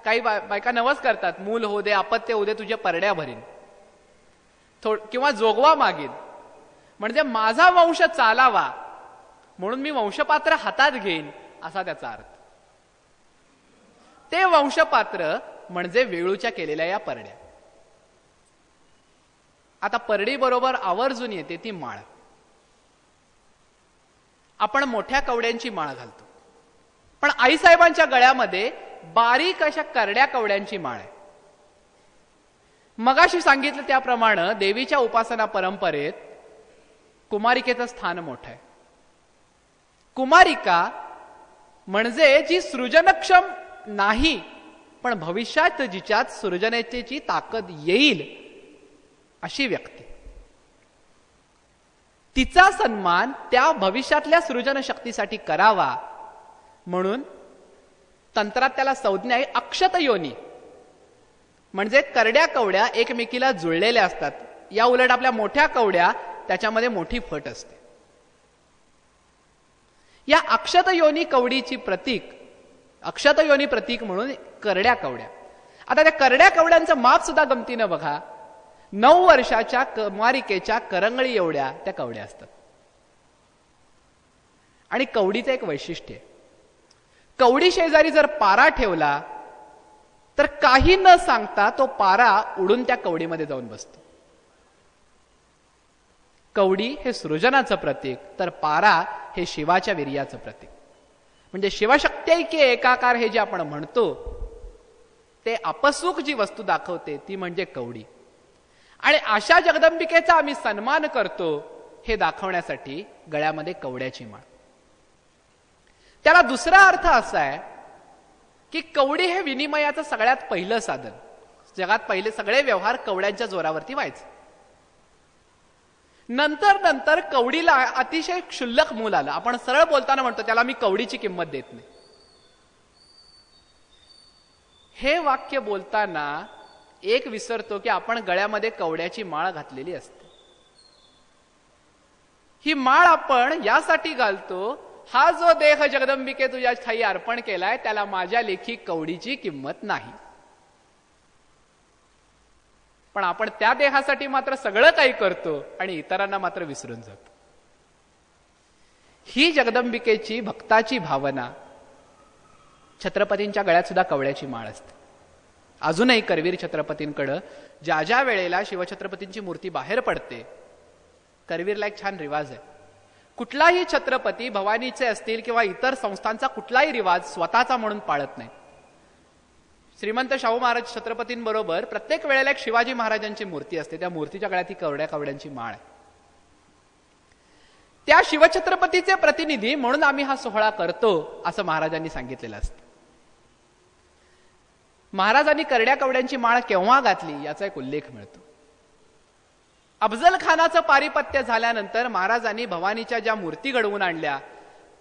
काही बायका नवस करतात, मूल होऊ दे, अपत्य होऊ दे, तुझ्या परड्या भरीन किंवा जोगवा मागीन, म्हणजे माझा वंश चालावा म्हणून मी वंशपात्र हातात घेईन, असा त्याचा अर्थ. ते वंशपात्र म्हणजे वेळूच्या केलेल्या या परड्या. आता परडी बरोबर आवर्जून येते ती माळ. आपण मोठ्या कवड्यांची माळ घालतो, पण आईसाहेबांच्या गळ्यामध्ये बारीक अशा करड्या कवड्यांची माळ आहे. मगाशी सांगितलं त्याप्रमाणे देवीच्या उपासना परंपरेत कुमारिकेचं स्थान मोठं आहे. कुमारिका म्हणजे जी सृजनक्षम नाही, पण भविष्यात जिच्यात सृजनेची ताकद येईल अशी व्यक्ती. तिचा सन्मान त्या भविष्यातल्या सृजन शक्तीसाठी करावा म्हणून तंत्रात त्याला संज्ञा आहे अक्षत योनी. म्हणजे करड्या कवड्या एकमेकीला जुळलेल्या असतात. या उलट आपल्या मोठ्या कवड्या त्याच्यामध्ये मोठी फट असते. या अक्षत योनी कवडीची प्रतीक, अक्षत योनी प्रतीक म्हणून करड्या कवड्या. आता त्या करड्या कवड्यांचं माप सुद्धा गमतीनं बघा. 9 वर्षाच्या कुमारिकेच्या करंगळी एवढ्या त्या कवड्या असतात. आणि कवडीचं एक वैशिष्ट्य आहे, कवडी शेजारी जर पारा ठेवला तर काही न सांगता तो पारा उडून त्या कवडीमध्ये जाऊन बसतो. कवडी हे सृजनाचं प्रतीक, तर पारा हे शिवाच्या वीर्याचं प्रतीक. म्हणजे शिवशक्त्यैक्य एकाकार हे जे आपण म्हणतो ते आपसूक जी वस्तू दाखवते ती म्हणजे कवडी. आणि अशा जगदंबिकेचा आम्ही सन्मान करतो हे दाखवण्यासाठी गळ्यामध्ये कवड्याची माळ. त्याला दुसरा अर्थ असा आहे की कवडी हे विनिमयाचं सगळ्यात पहिलं साधन. जगात पहिले सगळे व्यवहार कवड्यांच्या जोरावरती व्हायचे. नंतर नंतर कवडीला अतिशय क्षुल्लक मूल आलं. आपण सरळ बोलताना म्हणतो त्याला मी कवडीची किंमत देत नाही. हे वाक्य बोलताना एक विसरतो की आपण गळ्यामध्ये कवड्याची माळ घातलेली असते. ही माळ आपण यासाठी घालतो, हा जो देह जगदंबिके तुझ्या ठाई अर्पण केलाय त्याला माझ्या लेखी कवडीची किंमत नाही. पण आपण त्या देहासाठी मात्र सगळं काही करतो आणि इतरांना मात्र विसरून जातो. ही जगदंबिकेची भक्ताची भावना. छत्रपतींच्या गळ्यात सुद्धा कवड्याची माळ असते. अजूनही करवीर छत्रपतींकडं ज्या ज्या वेळेला शिवछत्रपतींची मूर्ती बाहेर पडते, करवीरला एक छान रिवाज आहे. कुठलाही छत्रपती भवानीचे असतील किंवा इतर संस्थांचा कुठलाही रिवाज स्वतःचा म्हणून पाळत नाही. श्रीमंत शाहू महाराज छत्रपतींबरोबर प्रत्येक वेळेला एक शिवाजी महाराजांची मूर्ती असते. त्या मूर्तीच्या गळ्यात ही कवड्यांची माळ आहे. त्या शिवछत्रपतीचे प्रतिनिधी म्हणून आम्ही हा सोहळा करतो असं महाराजांनी सांगितलेलं असतं. महाराजांनी करड्या कवड्यांची माळ केव्हा घातली याचा एक उल्लेख मिळतो. अफजल खानाचं पारिपत्य झाल्यानंतर महाराजांनी भवानीच्या ज्या मूर्ती घडवून आणल्या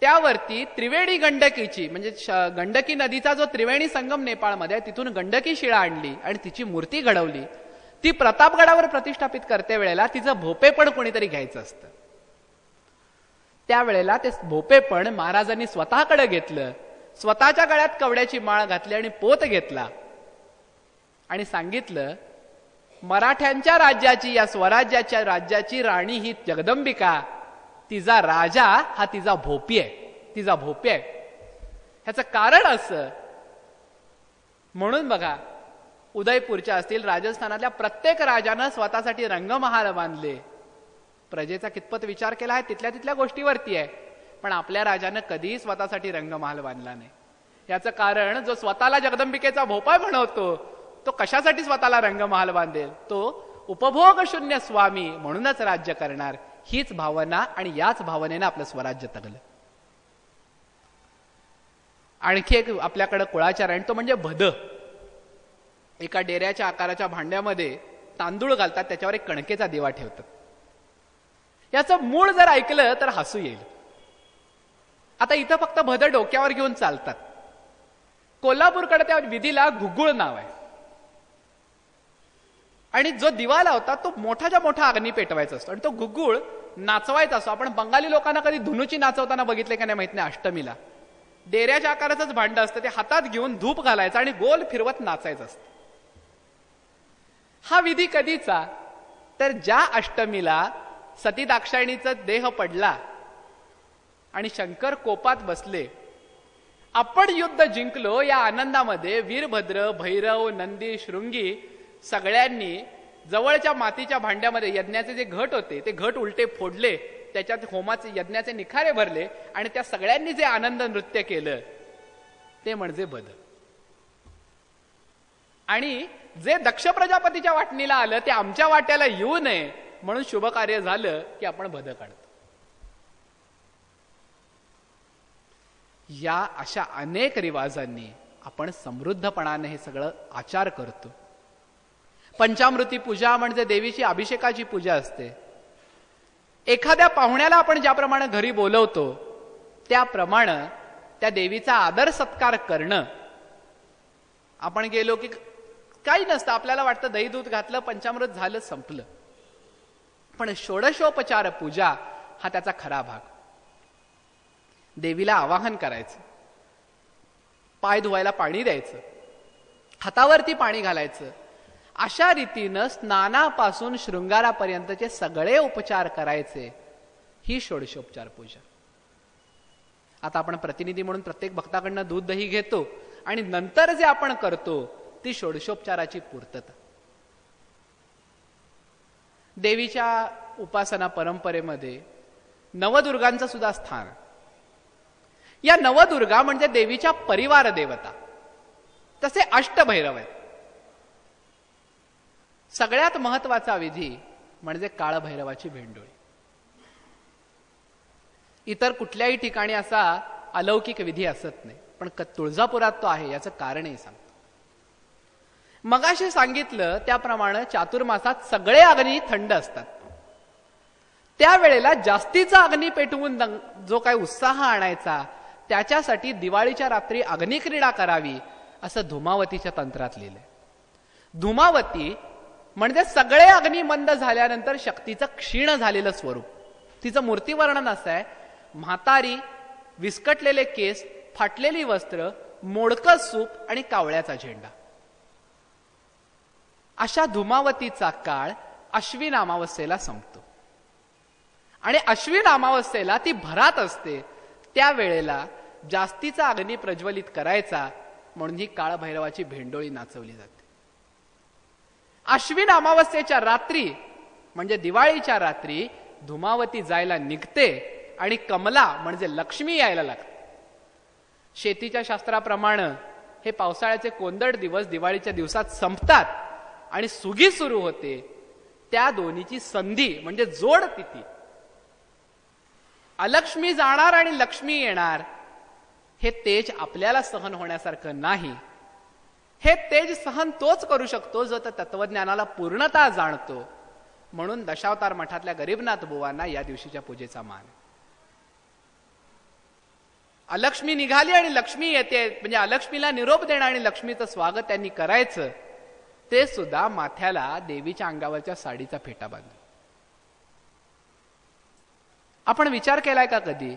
त्यावरती त्रिवेणी गंडकीची म्हणजे गंडकी नदीचा जो त्रिवेणी संगम नेपाळमध्ये आहे तिथून गंडकी शिळा आणली आणि तिची मूर्ती घडवली. ती प्रतापगडावर प्रतिष्ठापित करते वेळेला तिचं भोपेपण कोणीतरी घ्यायचं असतं. त्यावेळेला ते भोपेपण महाराजांनी स्वतःकडे घेतलं. स्वतःच्या गळ्यात कवड्याची माळ घातली आणि पोत घेतला आणि सांगितलं, मराठ्यांच्या राज्याची, या स्वराज्याच्या राज्याची राणी ही जगदंबिका, तिचा राजा हा तिचा भोपी आहे, तिचा भोपी आहे. ह्याचं कारण असं म्हणून बघा, उदयपूरच्या असतील, राजस्थानातल्या प्रत्येक राजानं स्वतःसाठी रंगमहाल बांधले. प्रजेचा कितपत विचार केला आहे तिथल्या तिथल्या गोष्टीवरती आहे. पण आपल्या राजानं कधीही स्वतःसाठी रंगमहाल बांधला नाही. याचं कारण, जो स्वतःला जगदंबिकेचा भोपा म्हणवतो तो कशासाठी स्वतःला रंगमहाल बांधेल? तो उपभोग शून्य स्वामी म्हणूनच राज्य करणार, हीच भावना आणि याच भावनेनं आपलं स्वराज्य तगलं. आणखी एक आपल्याकडे कुळाचार आहे तो म्हणजे भद. एका डेऱ्याच्या आकाराच्या भांड्यामध्ये तांदूळ घालतात, त्याच्यावर एक कणकेचा दिवा ठेवतात. याचं मूळ जर ऐकलं तर हसू येईल. आता इथं फक्त भद डोक्यावर घेऊन चालतात. कोल्हापूरकडे त्या विधीला घुगुळ नाव आहे. आणि जो दिवा लावतात तो मोठाच्या मोठा अग्नी पेटवायचा असतो आणि तो घुगुळ नाचवायचा असतो. आपण बंगाली लोकांना कधी धुनूची नाचवताना बघितले का नाही माहित नाही. अष्टमीला डेऱ्याच्या आकाराचंच भांड असतं, ते हातात घेऊन धूप घालायचं आणि गोल फिरवत नाचायचं असतं. हा विधी कधीचा, तर ज्या अष्टमीला सती दाक्षायणीचा देह पडला आणि शंकर कोपात बसले, आपण युद्ध जिंकलो या आनंदामध्ये वीरभद्र, भैरव, नंदी, शृंगी सगळ्यांनी जवळच्या मातीच्या भांड्यामध्ये यज्ञाचे जे घट होते ते घट उलटे फोडले, त्याच्यात होमाचे यज्ञाचे निखारे भरले आणि त्या सगळ्यांनी जे आनंद नृत्य केलं ते म्हणजे भद. आणि जे दक्ष प्रजापतीच्या वाटणीला आलं ते आमच्या वाट्याला येऊ नये म्हणून शुभ कार्य झालं की आपण भद काढतो. या अशा अनेक रिवाजांनी आपण समृद्धपणाने हे सगळं आचार करतो. पंचामृती पूजा म्हणजे देवीची अभिषेकाची पूजा असते. एखाद्या पाहुण्याला आपण ज्याप्रमाणे घरी बोलवतो त्याप्रमाणे त्या देवीचा आदर सत्कार करणं. आपण गेलो की काही नसतं, आपल्याला वाटतं दही दूध घातलं, पंचामृत झालं, संपलं. पण षोडशोपचार पूजा हा त्याचा खरा भाग. देवीला आवाहन करायचं, पाय धुवायला पाणी द्यायचं, हातावरती पाणी घालायचं. अशा रीतीनं स्नानापासून शृंगारापर्यंतचे सगळे उपचार करायचे. ही षोडशोपचार पूजा. आता आपण प्रतिनिधी म्हणून प्रत्येक भक्ताकडनं दूध दही घेतो आणि नंतर जे आपण करतो ती षोडशोपचाराची पूर्तता. देवीच्या उपासना परंपरेमध्ये नवदुर्गांचं सुद्धा स्थान. या नवदुर्गा म्हणजे देवीच्या परिवार देवता. तसे अष्टभैरव आहेत. सगळ्यात महत्वाचा विधी म्हणजे काळभैरवाची भेंडोळी. इतर कुठल्याही ठिकाणी असा अलौकिक विधी असत नाही, पण तुळजापुरात तो आहे. याचं कारणही सांगतो. मगाशी सांगितलं त्याप्रमाणे चातुर्मासात सगळे अग्नी थंड असतात. त्यावेळेला जास्तीचा अग्नी पेटवून जो काही उत्साह आणायचा त्याच्यासाठी दिवाळीच्या रात्री अग्निक्रीडा करावी असं धूमावतीच्या तंत्रात लिहिलंय. धूमावती म्हणजे सगळे अग्नी मंद झाल्यानंतर शक्तीचं क्षीण झालेलं स्वरूप. तिचं मूर्तीवर्णन असं आहे: म्हातारी, विस्कटलेले केस, फाटलेली वस्त्र, मोडकं सूप आणि कावळ्याचा झेंडा. अशा धूमावतीचा काळ अश्विन अमावस्येला संपतो आणि अश्विन अमावस्येला ती भरात असते. त्यावेळेला जास्तीचा अग्नी प्रज्वलित करायचा म्हणून ही काळभैरवाची भेंडोळी नाचवली जाते. अश्विन अमावस्येच्या रात्री म्हणजे दिवाळीच्या रात्री धूमावती जायला निघते आणि कमला म्हणजे लक्ष्मी यायला लागते. शेतीच्या शास्त्राप्रमाणे हे पावसाळ्याचे कोंदट दिवस दिवाळीच्या दिवसात संपतात आणि सुगी सुरू होते. त्या दोन्हीची संधी म्हणजे जोड तिथी. अलक्ष्मी जाणार आणि लक्ष्मी येणार हे तेज आपल्याला सहन होण्यासारखं नाही. हे तेज सहन तोच करू शकतो जो त्या तत्वज्ञानाला पूर्णता जाणतो. म्हणून दशावतार मठातल्या गरीबनाथ बुवांना या दिवशीच्या पूजेचा मान. अलक्ष्मी निघाली आणि लक्ष्मी येते म्हणजे अलक्ष्मीला निरोप देणं आणि लक्ष्मीचं स्वागत त्यांनी करायचं. ते सुद्धा माथ्याला देवीच्या अंगावरच्या साडीचा फेटा बांधून. आपण विचार केलाय का कधी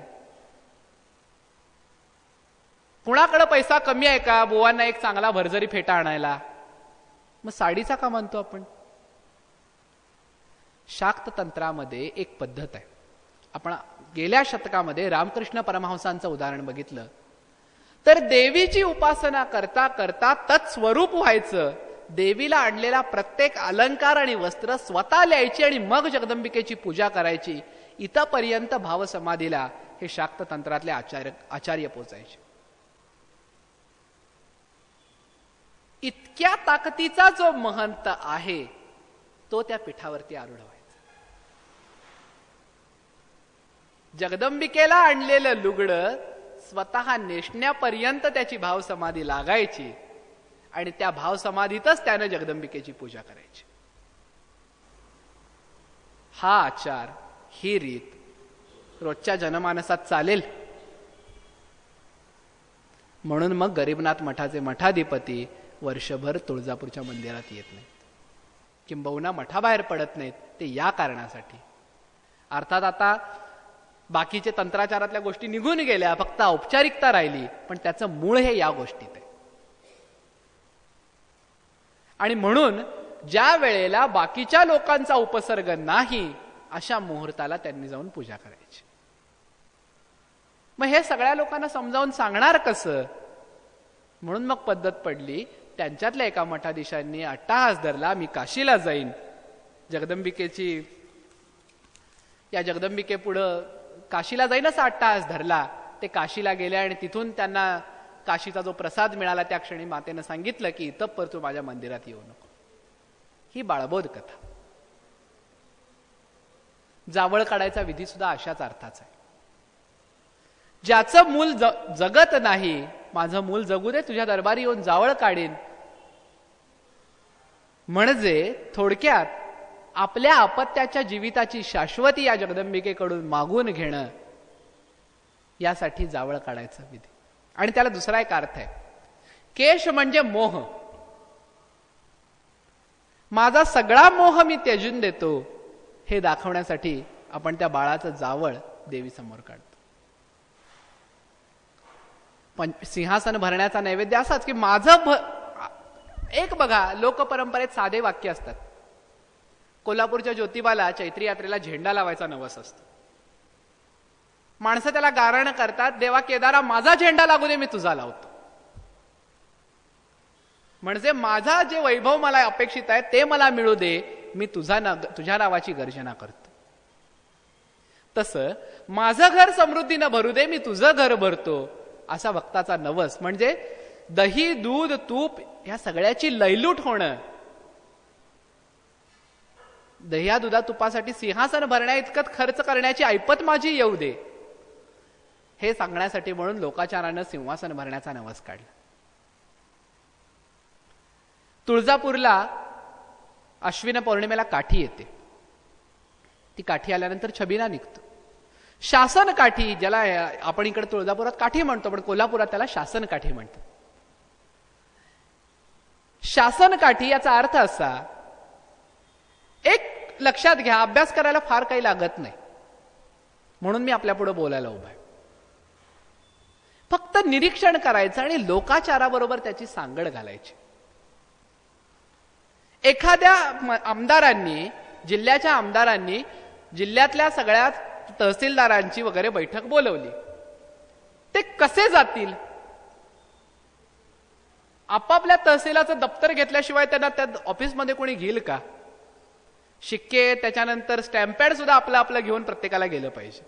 कुणाकडे पैसा कमी आहे का बुवांना एक चांगला भरजरी फेटा आणायला? मग साडीचा का म्हणतो आपण? शाक्त तंत्रामध्ये एक पद्धत आहे. आपण गेल्या शतकामध्ये रामकृष्ण परमहंसांचं उदाहरण बघितलं तर देवीची उपासना करता करता तत्स्वरूप व्हायचं. देवीला आणलेला प्रत्येक अलंकार आणि वस्त्र स्वतः ल्यायची आणि मग जगदंबिकेची पूजा करायची. इथपर्यंत भावसमाधीला हे शाक्त तंत्रातले आचार्य पोचायचे. इतक्या ताकदीचा जो महंत आहे तो त्या पीठावरती आरूढ व्हायचा. जगदंबिकेला आणलेलं लुगडं स्वतः नेसण्यापर्यंत त्याची भावसमाधी लागायची आणि त्या भावसमाधीतच त्यानं जगदंबिकेची पूजा करायची. हा आचार, ही रीत रोजच्या जनमानसात चालेल. म्हणून मग गरीबनाथ मठाचे मठाधिपती वर्षभर तुळजापूरच्या मंदिरात येत नाहीत, किंबहुना मठाबाहेर पडत नाहीत. ते या कारणासाठी. अर्थात आता बाकीचे तंत्राचारातल्या गोष्टी निघून गेल्या, फक्त औपचारिकता राहिली, पण त्याचं मूळ हे या गोष्टीत आहे. आणि म्हणून ज्या वेळेला बाकीच्या लोकांचा उपसर्ग नाही, अशा मुहूर्ताला त्यांनी जाऊन पूजा करायची. मग हे सगळ्या लोकांना समजावून सांगणार कसं? म्हणून मग पद्धत पडली. त्यांच्यातल्या एका मठाधीशांनी अट्टाहास धरला, मी काशीला जाईन, या जगदंबिके पुढं काशीला जाईन असा अट्टाहास धरला. ते काशीला गेले आणि तिथून त्यांना काशीचा जो प्रसाद मिळाला त्या क्षणी मातेनं सांगितलं की इथं पर तू माझ्या मंदिरात येऊ नको. ही बाळबोध कथा. जावळ काढायचा विधी सुद्धा अशाच अर्थाचा आहे. ज्याचं मूल जगत नाही, माझं मूल जगू दे, तुझ्या दरबारी येऊन जावळ काढीन, म्हणजे थोडक्यात आपल्या अपत्याच्या जीविताची शाश्वती या जगदंबिकेकडून मागून घेणं, यासाठी जावळ काढायचा विधी. आणि त्याला दुसरा एक अर्थ आहे. केश म्हणजे मोह. माझा सगळा मोह मी त्यजून देतो, हे दाखवण्यासाठी आपण त्या बाळाचं जावळ देवी समोर काढतो. पण सिंहासन भरण्याचा नैवेद्य असाच की माझं एक बघा, लोकपरंपरेत साधे वाक्य असतात. कोल्हापूरच्या ज्योतिबाला चैत्री यात्रेला झेंडा लावायचा नवस असतो. माणसं त्याला गारण करतात, देवा केदारा माझा झेंडा लागू दे, मी तुझा लावतो. म्हणजे माझा जे वैभव मला अपेक्षित आहे ते मला मिळू दे, मी तुझ्या नावाची गर्जना करतो. तसं माझं घर समृद्धीनं भरू दे, मी तुझं घर भरतो, असा भक्ताचा नवस. म्हणजे दही, दूध, तूप ह्या सगळ्याची लयलूट होणं, दह्या दुधा तुपासाठी सिंहासन भरण्या इतकत खर्च करण्याची ऐपत माझी येऊ दे, हे सांगण्यासाठी म्हणून लोकाचारानं सिंहासन भरण्याचा नवस काढला. तुळजापूरला अश्विन पौर्णिमेला काठी येते. ती काठी आल्यानंतर छबिना निघतो. शासन काठी, ज्याला आपण इकडे तुळजापुरात काठी म्हणतो, पण कोल्हापुरात त्याला शासन काठी म्हणतात. शासन काठी याचा अर्थ असा, एक लक्षात घ्या, अभ्यास करायला फार काही लागत नाही, म्हणून मी आपल्या पुढे बोलायला उभा आहे. फक्त निरीक्षण करायचं आणि लोकाचाराबरोबर त्याची सांगड घालायची. एखाद्या आमदारांनी, जिल्ह्याच्या आमदारांनी जिल्ह्यातल्या सगळ्या तहसीलदारांची वगैरे बैठक बोलवली. ते कसे जातील? आपापल्या तहसीलाचं दप्तर घेतल्याशिवाय त्यांना त्या ऑफिसमध्ये कोणी घेईल का? शिक्के, त्याच्यानंतर स्टॅम्पॅड सुद्धा आपलं आपलं घेऊन प्रत्येकाला गेलं पाहिजे.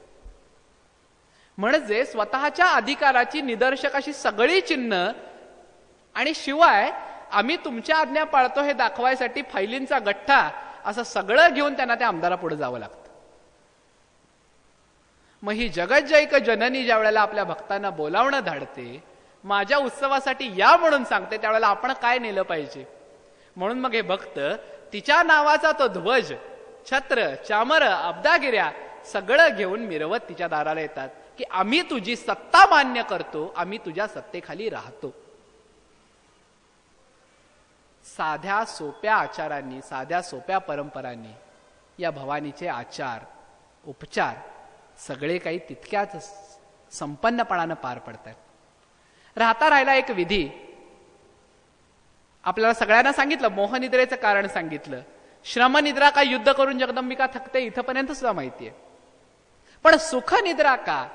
म्हणजे स्वतःच्या अधिकाराची निदर्शक अशी सगळी चिन्ह, आणि शिवाय आम्ही तुमच्या आज्ञा पाळतो हे दाखवायसाठी फायलींचा गठ्ठा, असं सगळं घेऊन त्यांना त्या आमदारापुढे जावं लागतं. मग ही जगज्जैक जननी ज्या वेळेला आपल्या भक्तांना बोलावणं धाडते, माझ्या उत्सवासाठी या म्हणून सांगते, त्यावेळेला आपण काय नेलं पाहिजे? म्हणून मग हे भक्त तिच्या नावाचा तो ध्वज, छत्र, चामर, अब्दागिऱ्या सगळं घेऊन मिरवत तिच्या दाराला येतात की आम्ही तुझी सत्ता मान्य करतो, आम्ही तुझ्या सत्तेखाली राहतो. साध्या सोप्या आचारांनी, साध्या सोप्या परंपरांनी या भवानीचे आचार, उपचार सगळे काही तितक्याच संपन्नपणानं पार पडतात. राहिला एक विधी. आपल्याला सगळ्यांना सांगितलं, मोहनिद्रेचं कारण सांगितलं. श्रमनिद्रा का युद्ध करून जगदंबिका थकते इथपर्यंत सुद्धा माहिती आहे. पण सुखनिद्रा का?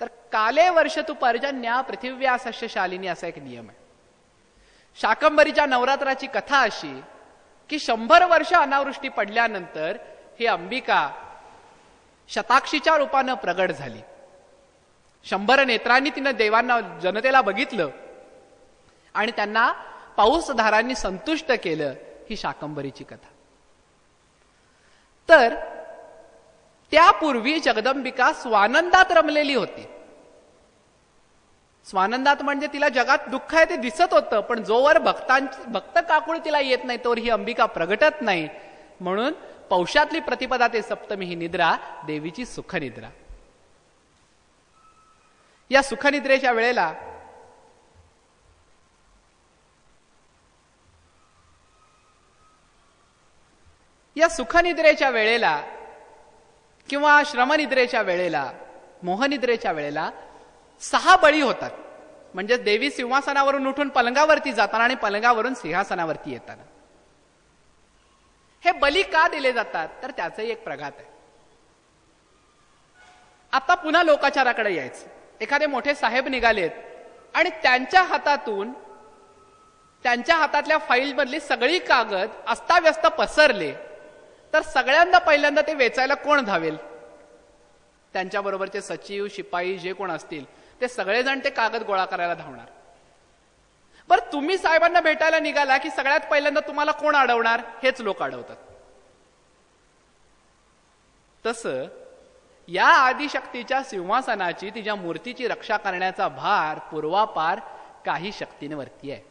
तर काले वर्ष तू पर्जन्या पृथिव्या सस्यशालिनी असा एक नियम आहे. शाकंभरीच्या नवरात्राची कथा अशी की 100 वर्ष अनावृष्टी पडल्यानंतर ही अंबिका शताक्षीच्या रूपानं प्रगट झाली. 100 नेत्रांनी तिनं देवांना, जनतेला बघितलं आणि त्यांना पाऊसधारांनी संतुष्ट केलं. ही शाकंभरीची कथा. तर त्यापूर्वी जगदंबिका स्वानंदात रमलेली होती. स्वानंदात म्हणजे तिला जगात दुःख आहे ते दिसत होतं, पण जोवर भक्त काकुळ तिला येत नाही तोवर ही अंबिका प्रगटत नाही. म्हणून पौषातली प्रतिपदा ते सप्तमी ही निद्रा देवीची सुखनिद्रा. या सुखनिद्रेच्या वेळेला किंवा श्रमनिद्रेच्या वेळेला, मोहनिद्रेच्या वेळेला 6 बळी होतात. म्हणजे देवी सिंहासनावरून उठून पलंगावरती जाताना आणि पलंगावरून सिंहासनावरती येताना. हे बली का दिले जातात तर त्याचंही एक प्रघात आहे. आता पुन्हा लोकाचाराकडे यायचं. एखादे मोठे साहेब निघालेत आणि त्यांच्या हातातल्या फाईल मधली सगळी कागद अस्ताव्यस्त पसरले, तर सगळ्यांदा पहिल्यांदा ते वेचायला कोण धावेल? त्यांच्याबरोबरचे सचिव, शिपाई जे कोण असतील ते सगळेजण ते कागद गोळा करायला धावणार. बरं, तुम्ही साहेबांना भेटायला निघाला की सगळ्यात पहिल्यांदा तुम्हाला कोण अडवणार? हेच लोक अडवतात. तसं या आदिशक्तीच्या सिंहासनाची, तिच्या मूर्तीची रक्षा करण्याचा भार पूर्वापार काही शक्तींवरती आहे.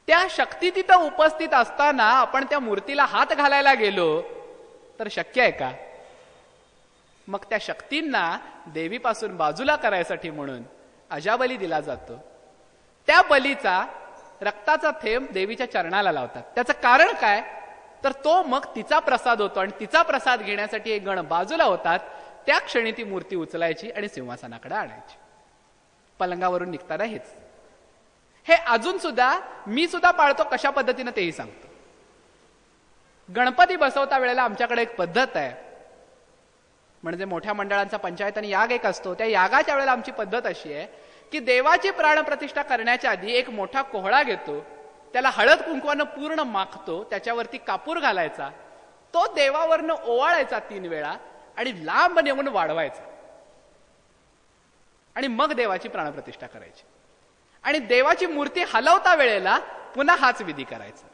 त्या शक्ती तिथं उपस्थित असताना आपण त्या मूर्तीला हात घालायला गेलो तर शक्य आहे का? मग त्या शक्तींना देवीपासून बाजूला करायसाठी म्हणून अजाबली दिला जातो. त्या बलीचा रक्ताचा थेंब देवीच्या चरणाला लावतात. त्याचं कारण काय तर तो मग तिचा प्रसाद होतो आणि तिचा प्रसाद घेण्यासाठी एक गण बाजूला होतात. त्या क्षणी ती मूर्ती उचलायची आणि सिंहासनाकडे आणायची. पलंगावरून निघताना हेच. हे अजून सुद्धा मी सुद्धा पाळतो. कशा पद्धतीनं तेही सांगतो. गणपती बसवता वेळेला आमच्याकडे एक पद्धत आहे. म्हणजे मोठ्या मंडळांचा पंचायत आणि याग एक असतो. त्या यागाच्या वेळेला आमची पद्धत अशी आहे की देवाची प्राणप्रतिष्ठा करण्याच्या आधी एक मोठा कोहळा घेतो, त्याला हळद कुंकवानं पूर्ण माखतो, त्याच्यावरती कापूर घालायचा, तो देवावरनं ओवाळायचा 3 वेळा आणि लांब नेऊन वाढवायचा आणि मग देवाची प्राणप्रतिष्ठा करायची. आणि देवाची मूर्ती हलवता वेळेला पुन्हा हाच विधी करायचा.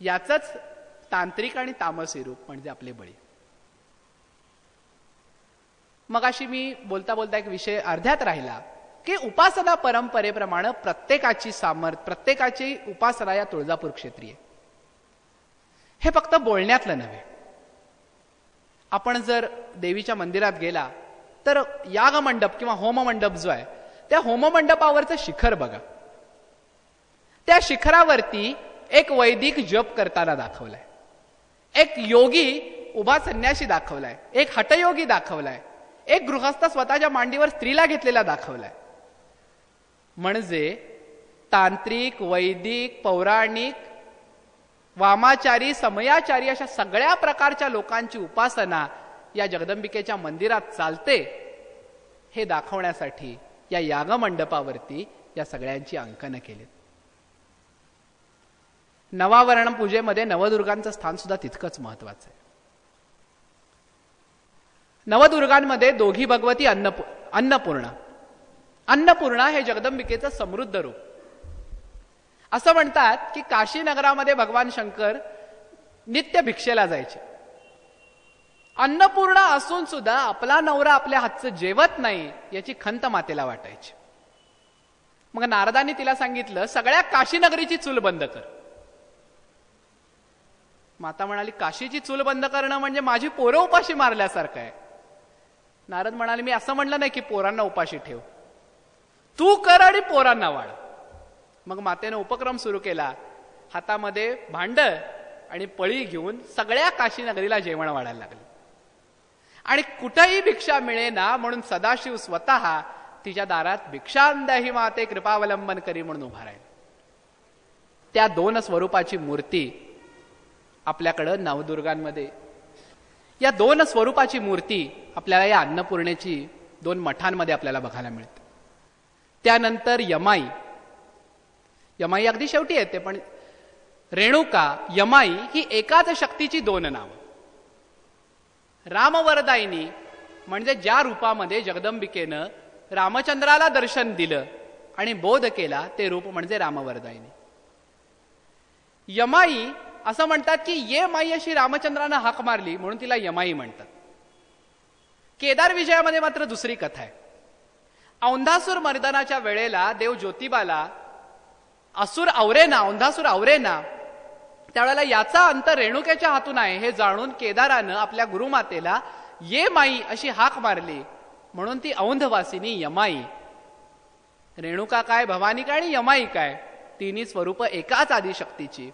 याचंच तांत्रिक आणि तामसी रूप म्हणजे आपले बळी. मग अशी मी बोलता बोलता एक विषय अर्ध्यात राहिला की उपासना परंपरेप्रमाणे प्रत्येकाची उपासना या तुळजापूर क्षेत्रीय. हे फक्त बोलण्यातलं नव्हे. आपण जर देवीच्या मंदिरात गेला तर यागमंडप किंवा होममंडप जो आहे त्या होममंडपावरचं शिखर बघा. त्या शिखरावरती एक वैदिक जप करताना दाखवलाय, एक योगी उभा संन्यासी दाखवलाय, एक हठयोगी दाखवलाय, एक गृहस्थ स्वतःच्या मांडीवर स्त्रीला घेतलेला दाखवलाय. म्हणजे तांत्रिक, वैदिक, पौराणिक, वामाचारी, समयाचारी अशा सगळ्या प्रकारच्या लोकांची उपासना या जगदंबिकेच्या मंदिरात चालते हे दाखवण्यासाठी या यागमंडपावरती या सगळ्यांची अंकनं केलीत. नवावरण पूजेमध्ये नवदुर्गांचं स्थान सुद्धा तितकंच महत्वाचं आहे. नवदुर्गांमध्ये दोघी भगवती अन्नपूर्णा. अन्नपूर्णा हे जगदंबिकेचं समृद्ध रूप. असं म्हणतात की काशी नगरामध्ये भगवान शंकर नित्य भिक्षेला जायचे. अन्नपूर्णा असून सुद्धा आपला नवरा आपल्या हातचं जेवत नाही याची खंत मातेला वाटायची. मग नारदांनी तिला सांगितलं, सगळ्या काशी नगरीची चूल बंद कर. माता म्हणाली, काशीची चूल बंद करणं म्हणजे माझी पोरं उपाशी मारल्यासारखं आहे. नारद म्हणाले, मी असं म्हणलं नाही की पोरांना उपाशी ठेव, तू कर आणि पोरांना वाढ. मग मातेनं उपक्रम सुरू केला. हातामध्ये भांड आणि पळी घेऊन सगळ्या काशी नगरीला जेवण वाढायला लागले. आणि कुठेही भिक्षा मिळेना म्हणून सदाशिव स्वतः तिच्या दारात भिक्षांदाही माते कृपावलंबन करी म्हणून उभा राहिला. त्या 2 स्वरूपाची मूर्ती आपल्याकडं नवदुर्गांमध्ये, या 2 स्वरूपाची मूर्ती आपल्याला या अन्नपूर्णेची 2 मठांमध्ये आपल्याला बघायला मिळते. त्यानंतर यमाई. यमाई अगदी शेवटी येते, पण रेणुका, यमाई ही एकाच शक्तीची 2 नावं. रामवरदायिनी म्हणजे ज्या रूपामध्ये जगदंबिकेनं रामचंद्राला दर्शन दिलं आणि बोध केला ते रूप म्हणजे रामवरदायिनी. यमाई असं म्हणतात की ये माई अशी रामचंद्रानं हाक मारली म्हणून तिला यमाई म्हणतात. केदार विजयामध्ये मात्र दुसरी कथा आहे. औंधासूर मर्दनाच्या वेळेला देव ज्योतिबाला असुर आवरेना, औंधासूर आवरेना, त्यावेळेला याचा अंत रेणुकेच्या हातून आहे हे जाणून केदारानं आपल्या गुरुमातेला ये माई अशी हाक मारली. म्हणून ती औंधवासिनी यमाई. रेणुका काय, भवानी काय आणि यमाई काय, तिन्ही स्वरूप एकाच आदिशक्तीची.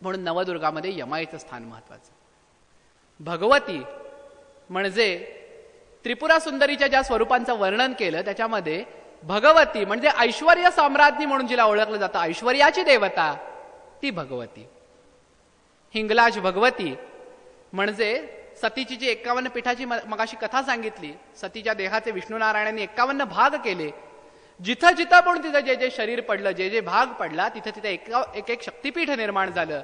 म्हणून नवदुर्गामध्ये यमाईचं स्थान महत्वाचं. भगवती म्हणजे त्रिपुरा सुंदरीच्या ज्या स्वरूपांचं वर्णन केलं त्याच्यामध्ये भगवती म्हणजे ऐश्वर्य सम्राज्ञी म्हणून जिला ओळखलं जातं, ऐश्वर्याची देवता, ती भगवती. हिंगलाज भगवती म्हणजे सतीची जी 51 पीठाची मगाशी कथा सांगितली, सतीच्या देहाचे विष्णू नारायणांनी 51 भाग केले. जिथं जिथं पण तिथं जे जे शरीर पडलं, जे जे भाग पडला, तिथं तिथं एक एक शक्तिपीठ निर्माण झालं.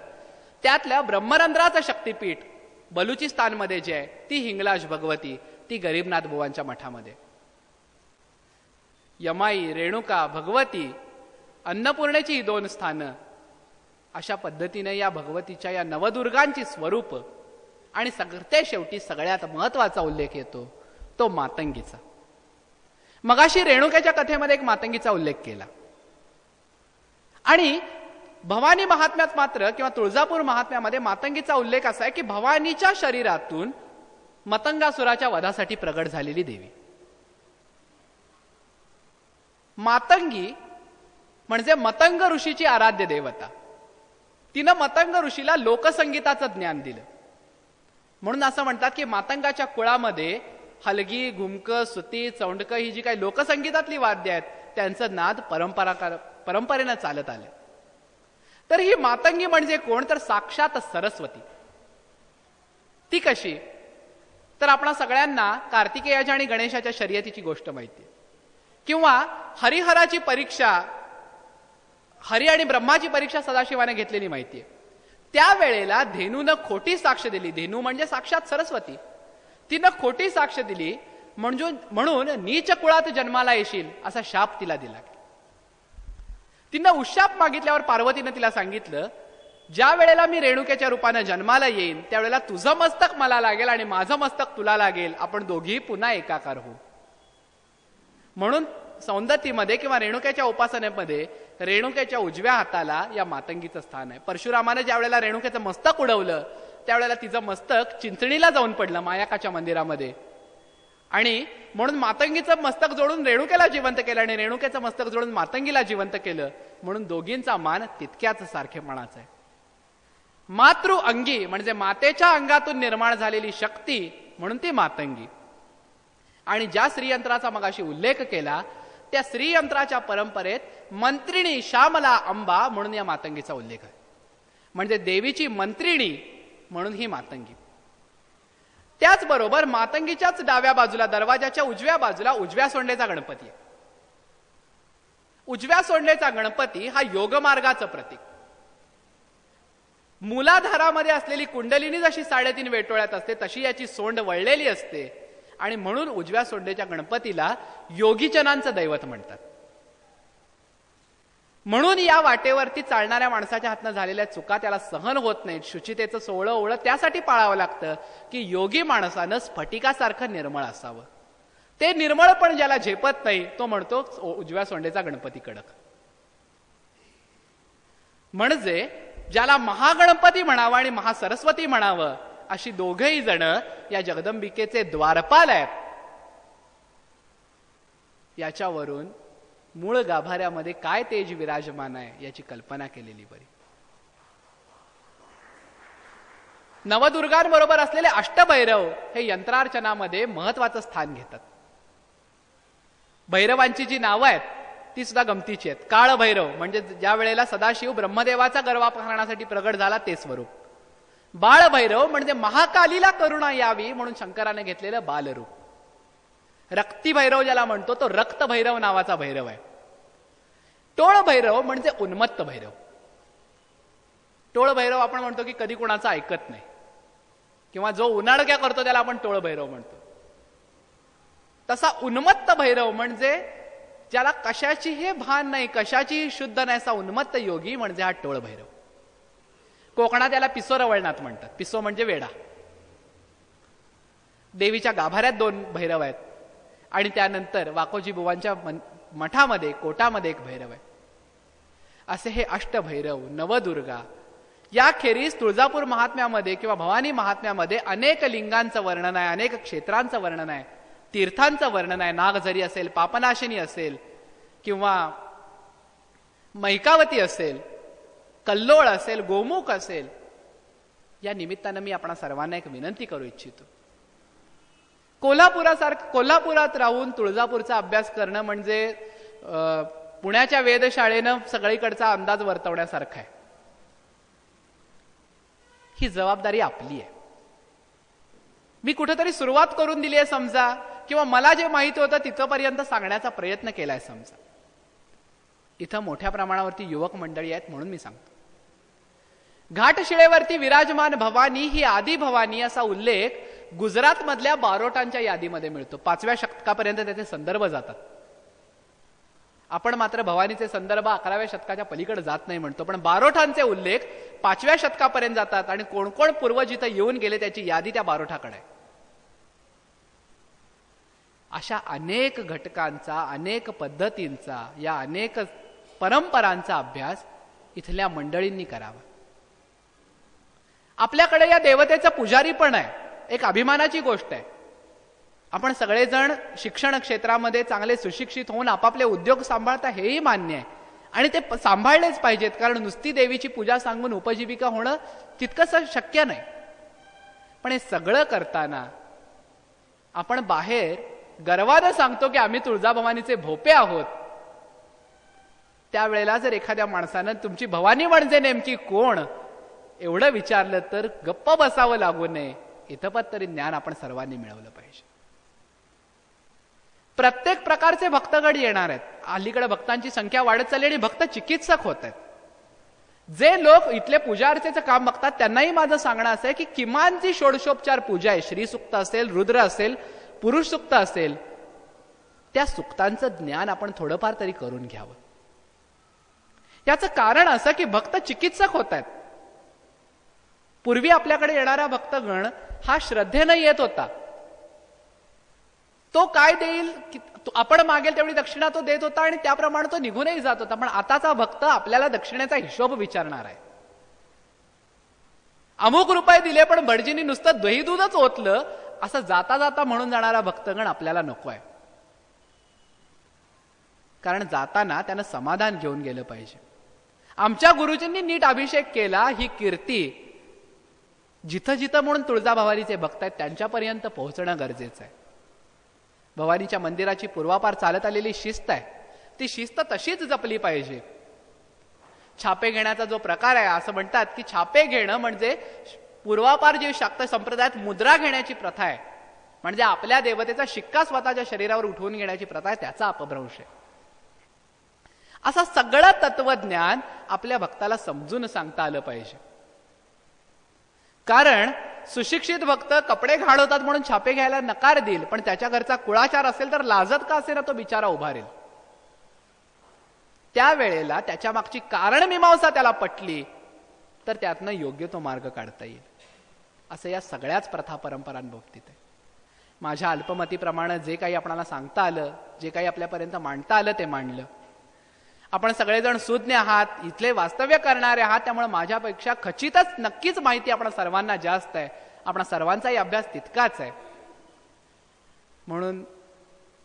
त्यातल्या ब्रह्मरंध्राचं शक्तिपीठ बलुचिस्तानमध्ये जे आहे ती हिंगलाज भगवती, ती गरीबनाथ बुवांच्या मठामध्ये. यमाई, रेणुका, भगवती, अन्नपूर्णेची ही 2 स्थानं. अशा पद्धतीने या भगवतीच्या या नवदुर्गांची स्वरूप आणि सगळे शेवटी सगळ्यात महत्वाचा उल्लेख येतो तो मातंगीचा. मगाशी रेणुकेच्या कथेमध्ये एक मातंगीचा उल्लेख केला आणि भवानी महात्म्यात मात्र किंवा तुळजापूर महात्म्यामध्ये मातंगीचा उल्लेख असा आहे की भवानीच्या शरीरातून मतंगासुराच्या वधासाठी प्रगट झालेली देवी. मातंगी म्हणजे मतंग ऋषीची आराध्य देवता. तिनं मतंग ऋषीला लोकसंगीताचं ज्ञान दिलं. म्हणून असं म्हणतात की मातंगाच्या कुळामध्ये हलगी, घुमक, सुती, चौंडक ही जी काही लोकसंगीतातली वाद्य आहेत त्यांचं नाद परंपरेनं चालत आलं. तर ही मातंगी म्हणजे कोण, तर साक्षात सरस्वती. ती कशी, तर आपणा सगळ्यांना कार्तिकेयाच्या आणि गणेशाच्या शर्यतीची गोष्ट माहिती आहे, किंवा हरिहराची परीक्षा, हरी आणि ब्रह्माची परीक्षा सदाशिवाने घेतलेली माहिती आहे. त्यावेळेला धेनूनं खोटी साक्ष दिली. धेनू म्हणजे साक्षात सरस्वती. तिनं खोटी साक्ष दिली म्हणून नीच कुळात जन्माला येशील असा शाप तिला दिला. तिनं उशाप मागितल्यावर पार्वतीनं तिला सांगितलं, ज्या वेळेला मी रेणुकेच्या रूपानं जन्माला येईन त्यावेळेला तुझं मस्तक मला लागेल आणि माझं मस्तक तुला लागेल, आपण दोघीही पुन्हा एकाकार होऊ. म्हणून सौंदतीमध्ये किंवा रेणुकेच्या उपासनेमध्ये रेणुकेच्या उजव्या हाताला या मातंगीचं स्थान आहे. परशुरामाने ज्या वेळेला रेणुकेचं मस्तक उडवलं त्यावेळेला तिचं मस्तक चिंचणीला जाऊन पडलं मायाकाच्या मंदिरामध्ये, आणि म्हणून मातंगीचं मस्तक जोडून रेणुकेला जिवंत केलं आणि रेणुकेचं मस्तक जोडून मातंगीला जिवंत केलं. म्हणून दोघींचा मान तितक्याच सारखेपणाचा आहे. मातृ अंगी म्हणजे मातेच्या अंगातून निर्माण झालेली शक्ती म्हणून ती मातंगी. आणि ज्या श्रीयंत्राचा मगाशी उल्लेख केला त्या श्रीयंत्राच्या परंपरेत मंत्रिणी श्यामला अंबा म्हणून या मातंगीचा उल्लेख आहे. म्हणजे देवीची मंत्रिणी म्हणून ही मातंगी. त्याचबरोबर मातंगीच्याच डाव्या बाजूला दरवाजाच्या उजव्या बाजूला उजव्या सोंडेचा गणपती आहे. उजव्या सोंडेचा गणपती हा योगमार्गाचं प्रतीक. मूलाधारामध्ये असलेली कुंडलिनी जशी 3.5 वेटोळ्यात असते तशी याची सोंड वळलेली असते आणि म्हणून उजव्या सोंडेच्या गणपतीला योगीजनांचं दैवत म्हणतात. म्हणून या वाटेवरती चालणाऱ्या माणसाच्या हातनं झालेल्या चुका त्याला सहन होत नाहीत. शुचितेचं सोहळं ओळं त्यासाठी पाळावं लागतं की योगी माणसानं स्फटिकासारखं निर्मळ असावं. ते निर्मळ पण ज्याला झेपत नाही तो म्हणतो उजव्या सोंडेचा गणपती कडक. म्हणजे ज्याला महागणपती म्हणावं आणि महासरस्वती म्हणावं अशी दोघेही जण या जगदंबिकेचे द्वारपाल आहेत. याच्यावरून मूळ गाभाऱ्यामध्ये काय तेज विराजमान आहे याची कल्पना केलेली बरी. नवदुर्गांबरोबर असलेले अष्टभैरव हे यंत्रार्चनामध्ये महत्वाचं स्थान घेतात. भैरवांची जी नावं आहेत ती सुद्धा गमतीची आहेत. काळ भैरव म्हणजे ज्या वेळेला सदाशिव ब्रह्मदेवाचा गर्वापहरणासाठी प्रगट झाला ते स्वरूप. बाळ भैरव म्हणजे महाकालीला करुणा यावी म्हणून शंकराने घेतलेलं बालरूप. रक्ती भैरव ज्याला म्हणतो तो रक्त भैरव नावाचा भैरव आहे. टोळ भैरव म्हणजे उन्मत्त भैरव. टोळ भैरव आपण म्हणतो की कधी कुणाचं ऐकत नाही किंवा जो उन्हाळक्या करतो त्याला आपण टोळ भैरव म्हणतो. तसा उन्मत्त भैरव म्हणजे ज्याला कशाची हे भान नाही, कशाची शुद्ध नाही असा उन्मत्त योगी म्हणजे हा टोळ भैरव. कोकणात याला पिसो रवळनाथ म्हणतात. पिसो म्हणजे वेडा. देवीच्या गाभाऱ्यात 2 भैरव आहेत आणि त्यानंतर वाकोजी बुवांच्या मठामध्ये कोटामध्ये एक भैरव आहे. असे हे अष्टभैरव, नवदुर्गा. याखेरीज तुळजापूर महात्म्यामध्ये किंवा भवानी महात्म्यामध्ये अनेक लिंगांचं वर्णन आहे, अनेक क्षेत्रांचं वर्णन आहे, तीर्थांचं वर्णन आहे. नागझरी असेल, पापनाशिनी असेल, किंवा मैकावती असेल, कल्लोळ असेल, गोमुख असेल. या निमित्तानं मी आपणा सर्वांना एक विनंती करू इच्छितो. कोल्हापुरात राहून तुळजापूरचा अभ्यास करणं म्हणजे पुण्याच्या वेधशाळेनं सगळीकडचा अंदाज वर्तवण्यासारखा आहे. ही जबाबदारी आपली आहे. मी कुठेतरी सुरुवात करून दिली आहे समजा, किंवा मला जे माहिती होतं तिथपर्यंत सांगण्याचा प्रयत्न केलाय समजा. इथं मोठ्या प्रमाणावरती युवक मंडळी आहेत म्हणून मी सांगतो. घाटशिळेवरती विराजमान भवानी ही आदी भवानी असा उल्लेख गुजरात मधल्या बारोटांच्या यादीमध्ये मिळतो. 5व्या शतकापर्यंत त्याचे संदर्भ जातात. आपण मात्र भवानीचे संदर्भ 11व्या शतकाच्या पलीकडे जात नाही म्हणतो, पण बारोटांचे उल्लेख 5व्या शतकापर्यंत जातात. आणि कोण कोण पूर्वज इथं येऊन गेले त्याची यादी त्या बारोटाकडे आहे. अशा अनेक घटकांचा, अनेक पद्धतींचा, या अनेक परंपरांचा अभ्यास इथल्या मंडळींनी करावा. आपल्याकडे या देवतेचं पुजारी पण आहे, एक अभिमानाची गोष्ट आहे. आपण सगळेजण शिक्षण क्षेत्रामध्ये चांगले सुशिक्षित होऊन आपापले उद्योग सांभाळता, हेही मान्य आहे आणि ते सांभाळलेच पाहिजेत, कारण नुसती देवीची पूजा सांगून उपजीविका होणं तितकंसं शक्य नाही. पण हे सगळं करताना आपण बाहेर गर्वानं सांगतो की आम्ही तुळजाभवानीचे भोपे आहोत. त्यावेळेला जर एखाद्या माणसानं तुमची भवानी म्हणजे नेमकी कोण एवढं विचारलं तर गप्प बसावं लागू नये. इथपत तरी ज्ञान आपण सर्वांनी मिळवलं पाहिजे. प्रत्येक प्रकारचे भक्तगण येणार आहेत. अलीकडे भक्तांची संख्या वाढत चालली आणि भक्त चिकित्सक होत आहेत. जे लोक इथले पूजा अर्चेचं काम बघतात त्यांनाही माझं सांगणं असं आहे की किमान जी षोडशोपचार पूजा आहे, श्रीसुक्त असेल, रुद्र असेल, पुरुष सुक्त असेल, त्या सुक्तांचं ज्ञान आपण थोडंफार तरी करून घ्यावं. याचं कारण असं की भक्त चिकित्सक होत आहेत. पूर्वी आपल्याकडे येणारा भक्तगण हा श्रद्धेनं येत होता. तो काय देईल, आपण मागेल तेवढी दक्षिणा तो देत होता आणि त्याप्रमाणे तो निघूनही जात होता. पण आताचा भक्त आपल्याला दक्षिणेचा हिशोब विचारणार आहे. अमुक रुपये दिले पण भटजींनी नुसतं दही दूधच ओतलं असं जाता जाता म्हणून जाणारा भक्तगण आपल्याला नको आहे. कारण जाताना त्यानं समाधान घेऊन गेलं पाहिजे. आमच्या गुरुजींनी नीट अभिषेक केला ही कीर्ती जिथं जिथं म्हणून तुळजाभवानीचे भक्त आहेत त्यांच्यापर्यंत पोहोचणं गरजेचं आहे. भवानीच्या मंदिराची पूर्वापार चालत आलेली शिस्त आहे, ती शिस्त तशीच जपली पाहिजे. छापे घेण्याचा जो प्रकार आहे, असं म्हणतात की छापे घेणं म्हणजे पूर्वापार जी शाक्त संप्रदायात मुद्रा घेण्याची प्रथा आहे, म्हणजे आपल्या देवतेचा शिक्का स्वतःच्या शरीरावर उठवून घेण्याची प्रथा आहे, त्याचा अपभ्रंश आहे. असं सगळं तत्वज्ञान आपल्या भक्ताला समजून सांगता आलं पाहिजे. कारण सुशिक्षित भक्त कपडे घालवतात म्हणून छापे घ्यायला नकार देईल, पण त्याच्या घरचा कुळाचार असेल तर लाजत का असेल ना तो बिचारा उभारेल. त्यावेळेला त्याच्या मागची कारण मीमांसा त्याला पटली तर त्यातनं योग्य तो मार्ग काढता येईल. असं या सगळ्याच प्रथा परंपरांबाबतीत आहे. माझ्या अल्पमतीप्रमाणे जे काही आपल्याला सांगता आलं, जे काही आपल्यापर्यंत मांडता आलं ते मांडलं. आपण सगळेजण सुज्ञ आहात, इथले वास्तव्य करणारे आहात, त्यामुळे माझ्यापेक्षा खचितच नक्कीच माहिती आपण सर्वांना जास्त आहे. आपण सर्वांचाही अभ्यास तितकाच आहे. म्हणून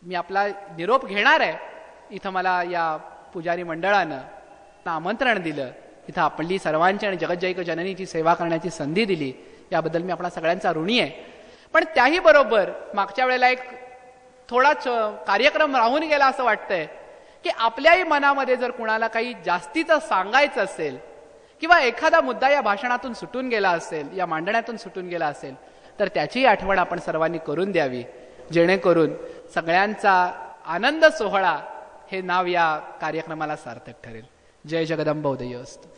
मी आपला निरोप घेणार आहे. इथं मला या पुजारी मंडळानं आमंत्रण दिलं, इथं आपली सर्वांची आणि जगज्जैक जननीची सेवा करण्याची संधी दिली, याबद्दल मी आपला सगळ्यांचा ऋणी आहे. पण त्याही बरोबर मागच्या वेळेला एक थोडाच कार्यक्रम राहून गेला असं वाटतंय की आपल्याही मनामध्ये जर कुणाला काही जास्तीचं सांगायचं असेल किंवा एखादा मुद्दा या भाषणातून सुटून गेला असेल, या मांडण्यातून सुटून गेला असेल, तर त्याची आठवण आपण सर्वांनी करून द्यावी, जेणेकरून सगळ्यांचा आनंद सोहळा हे नाव या कार्यक्रमाला सार्थक ठरेल. जय जगदंब उदय असतो.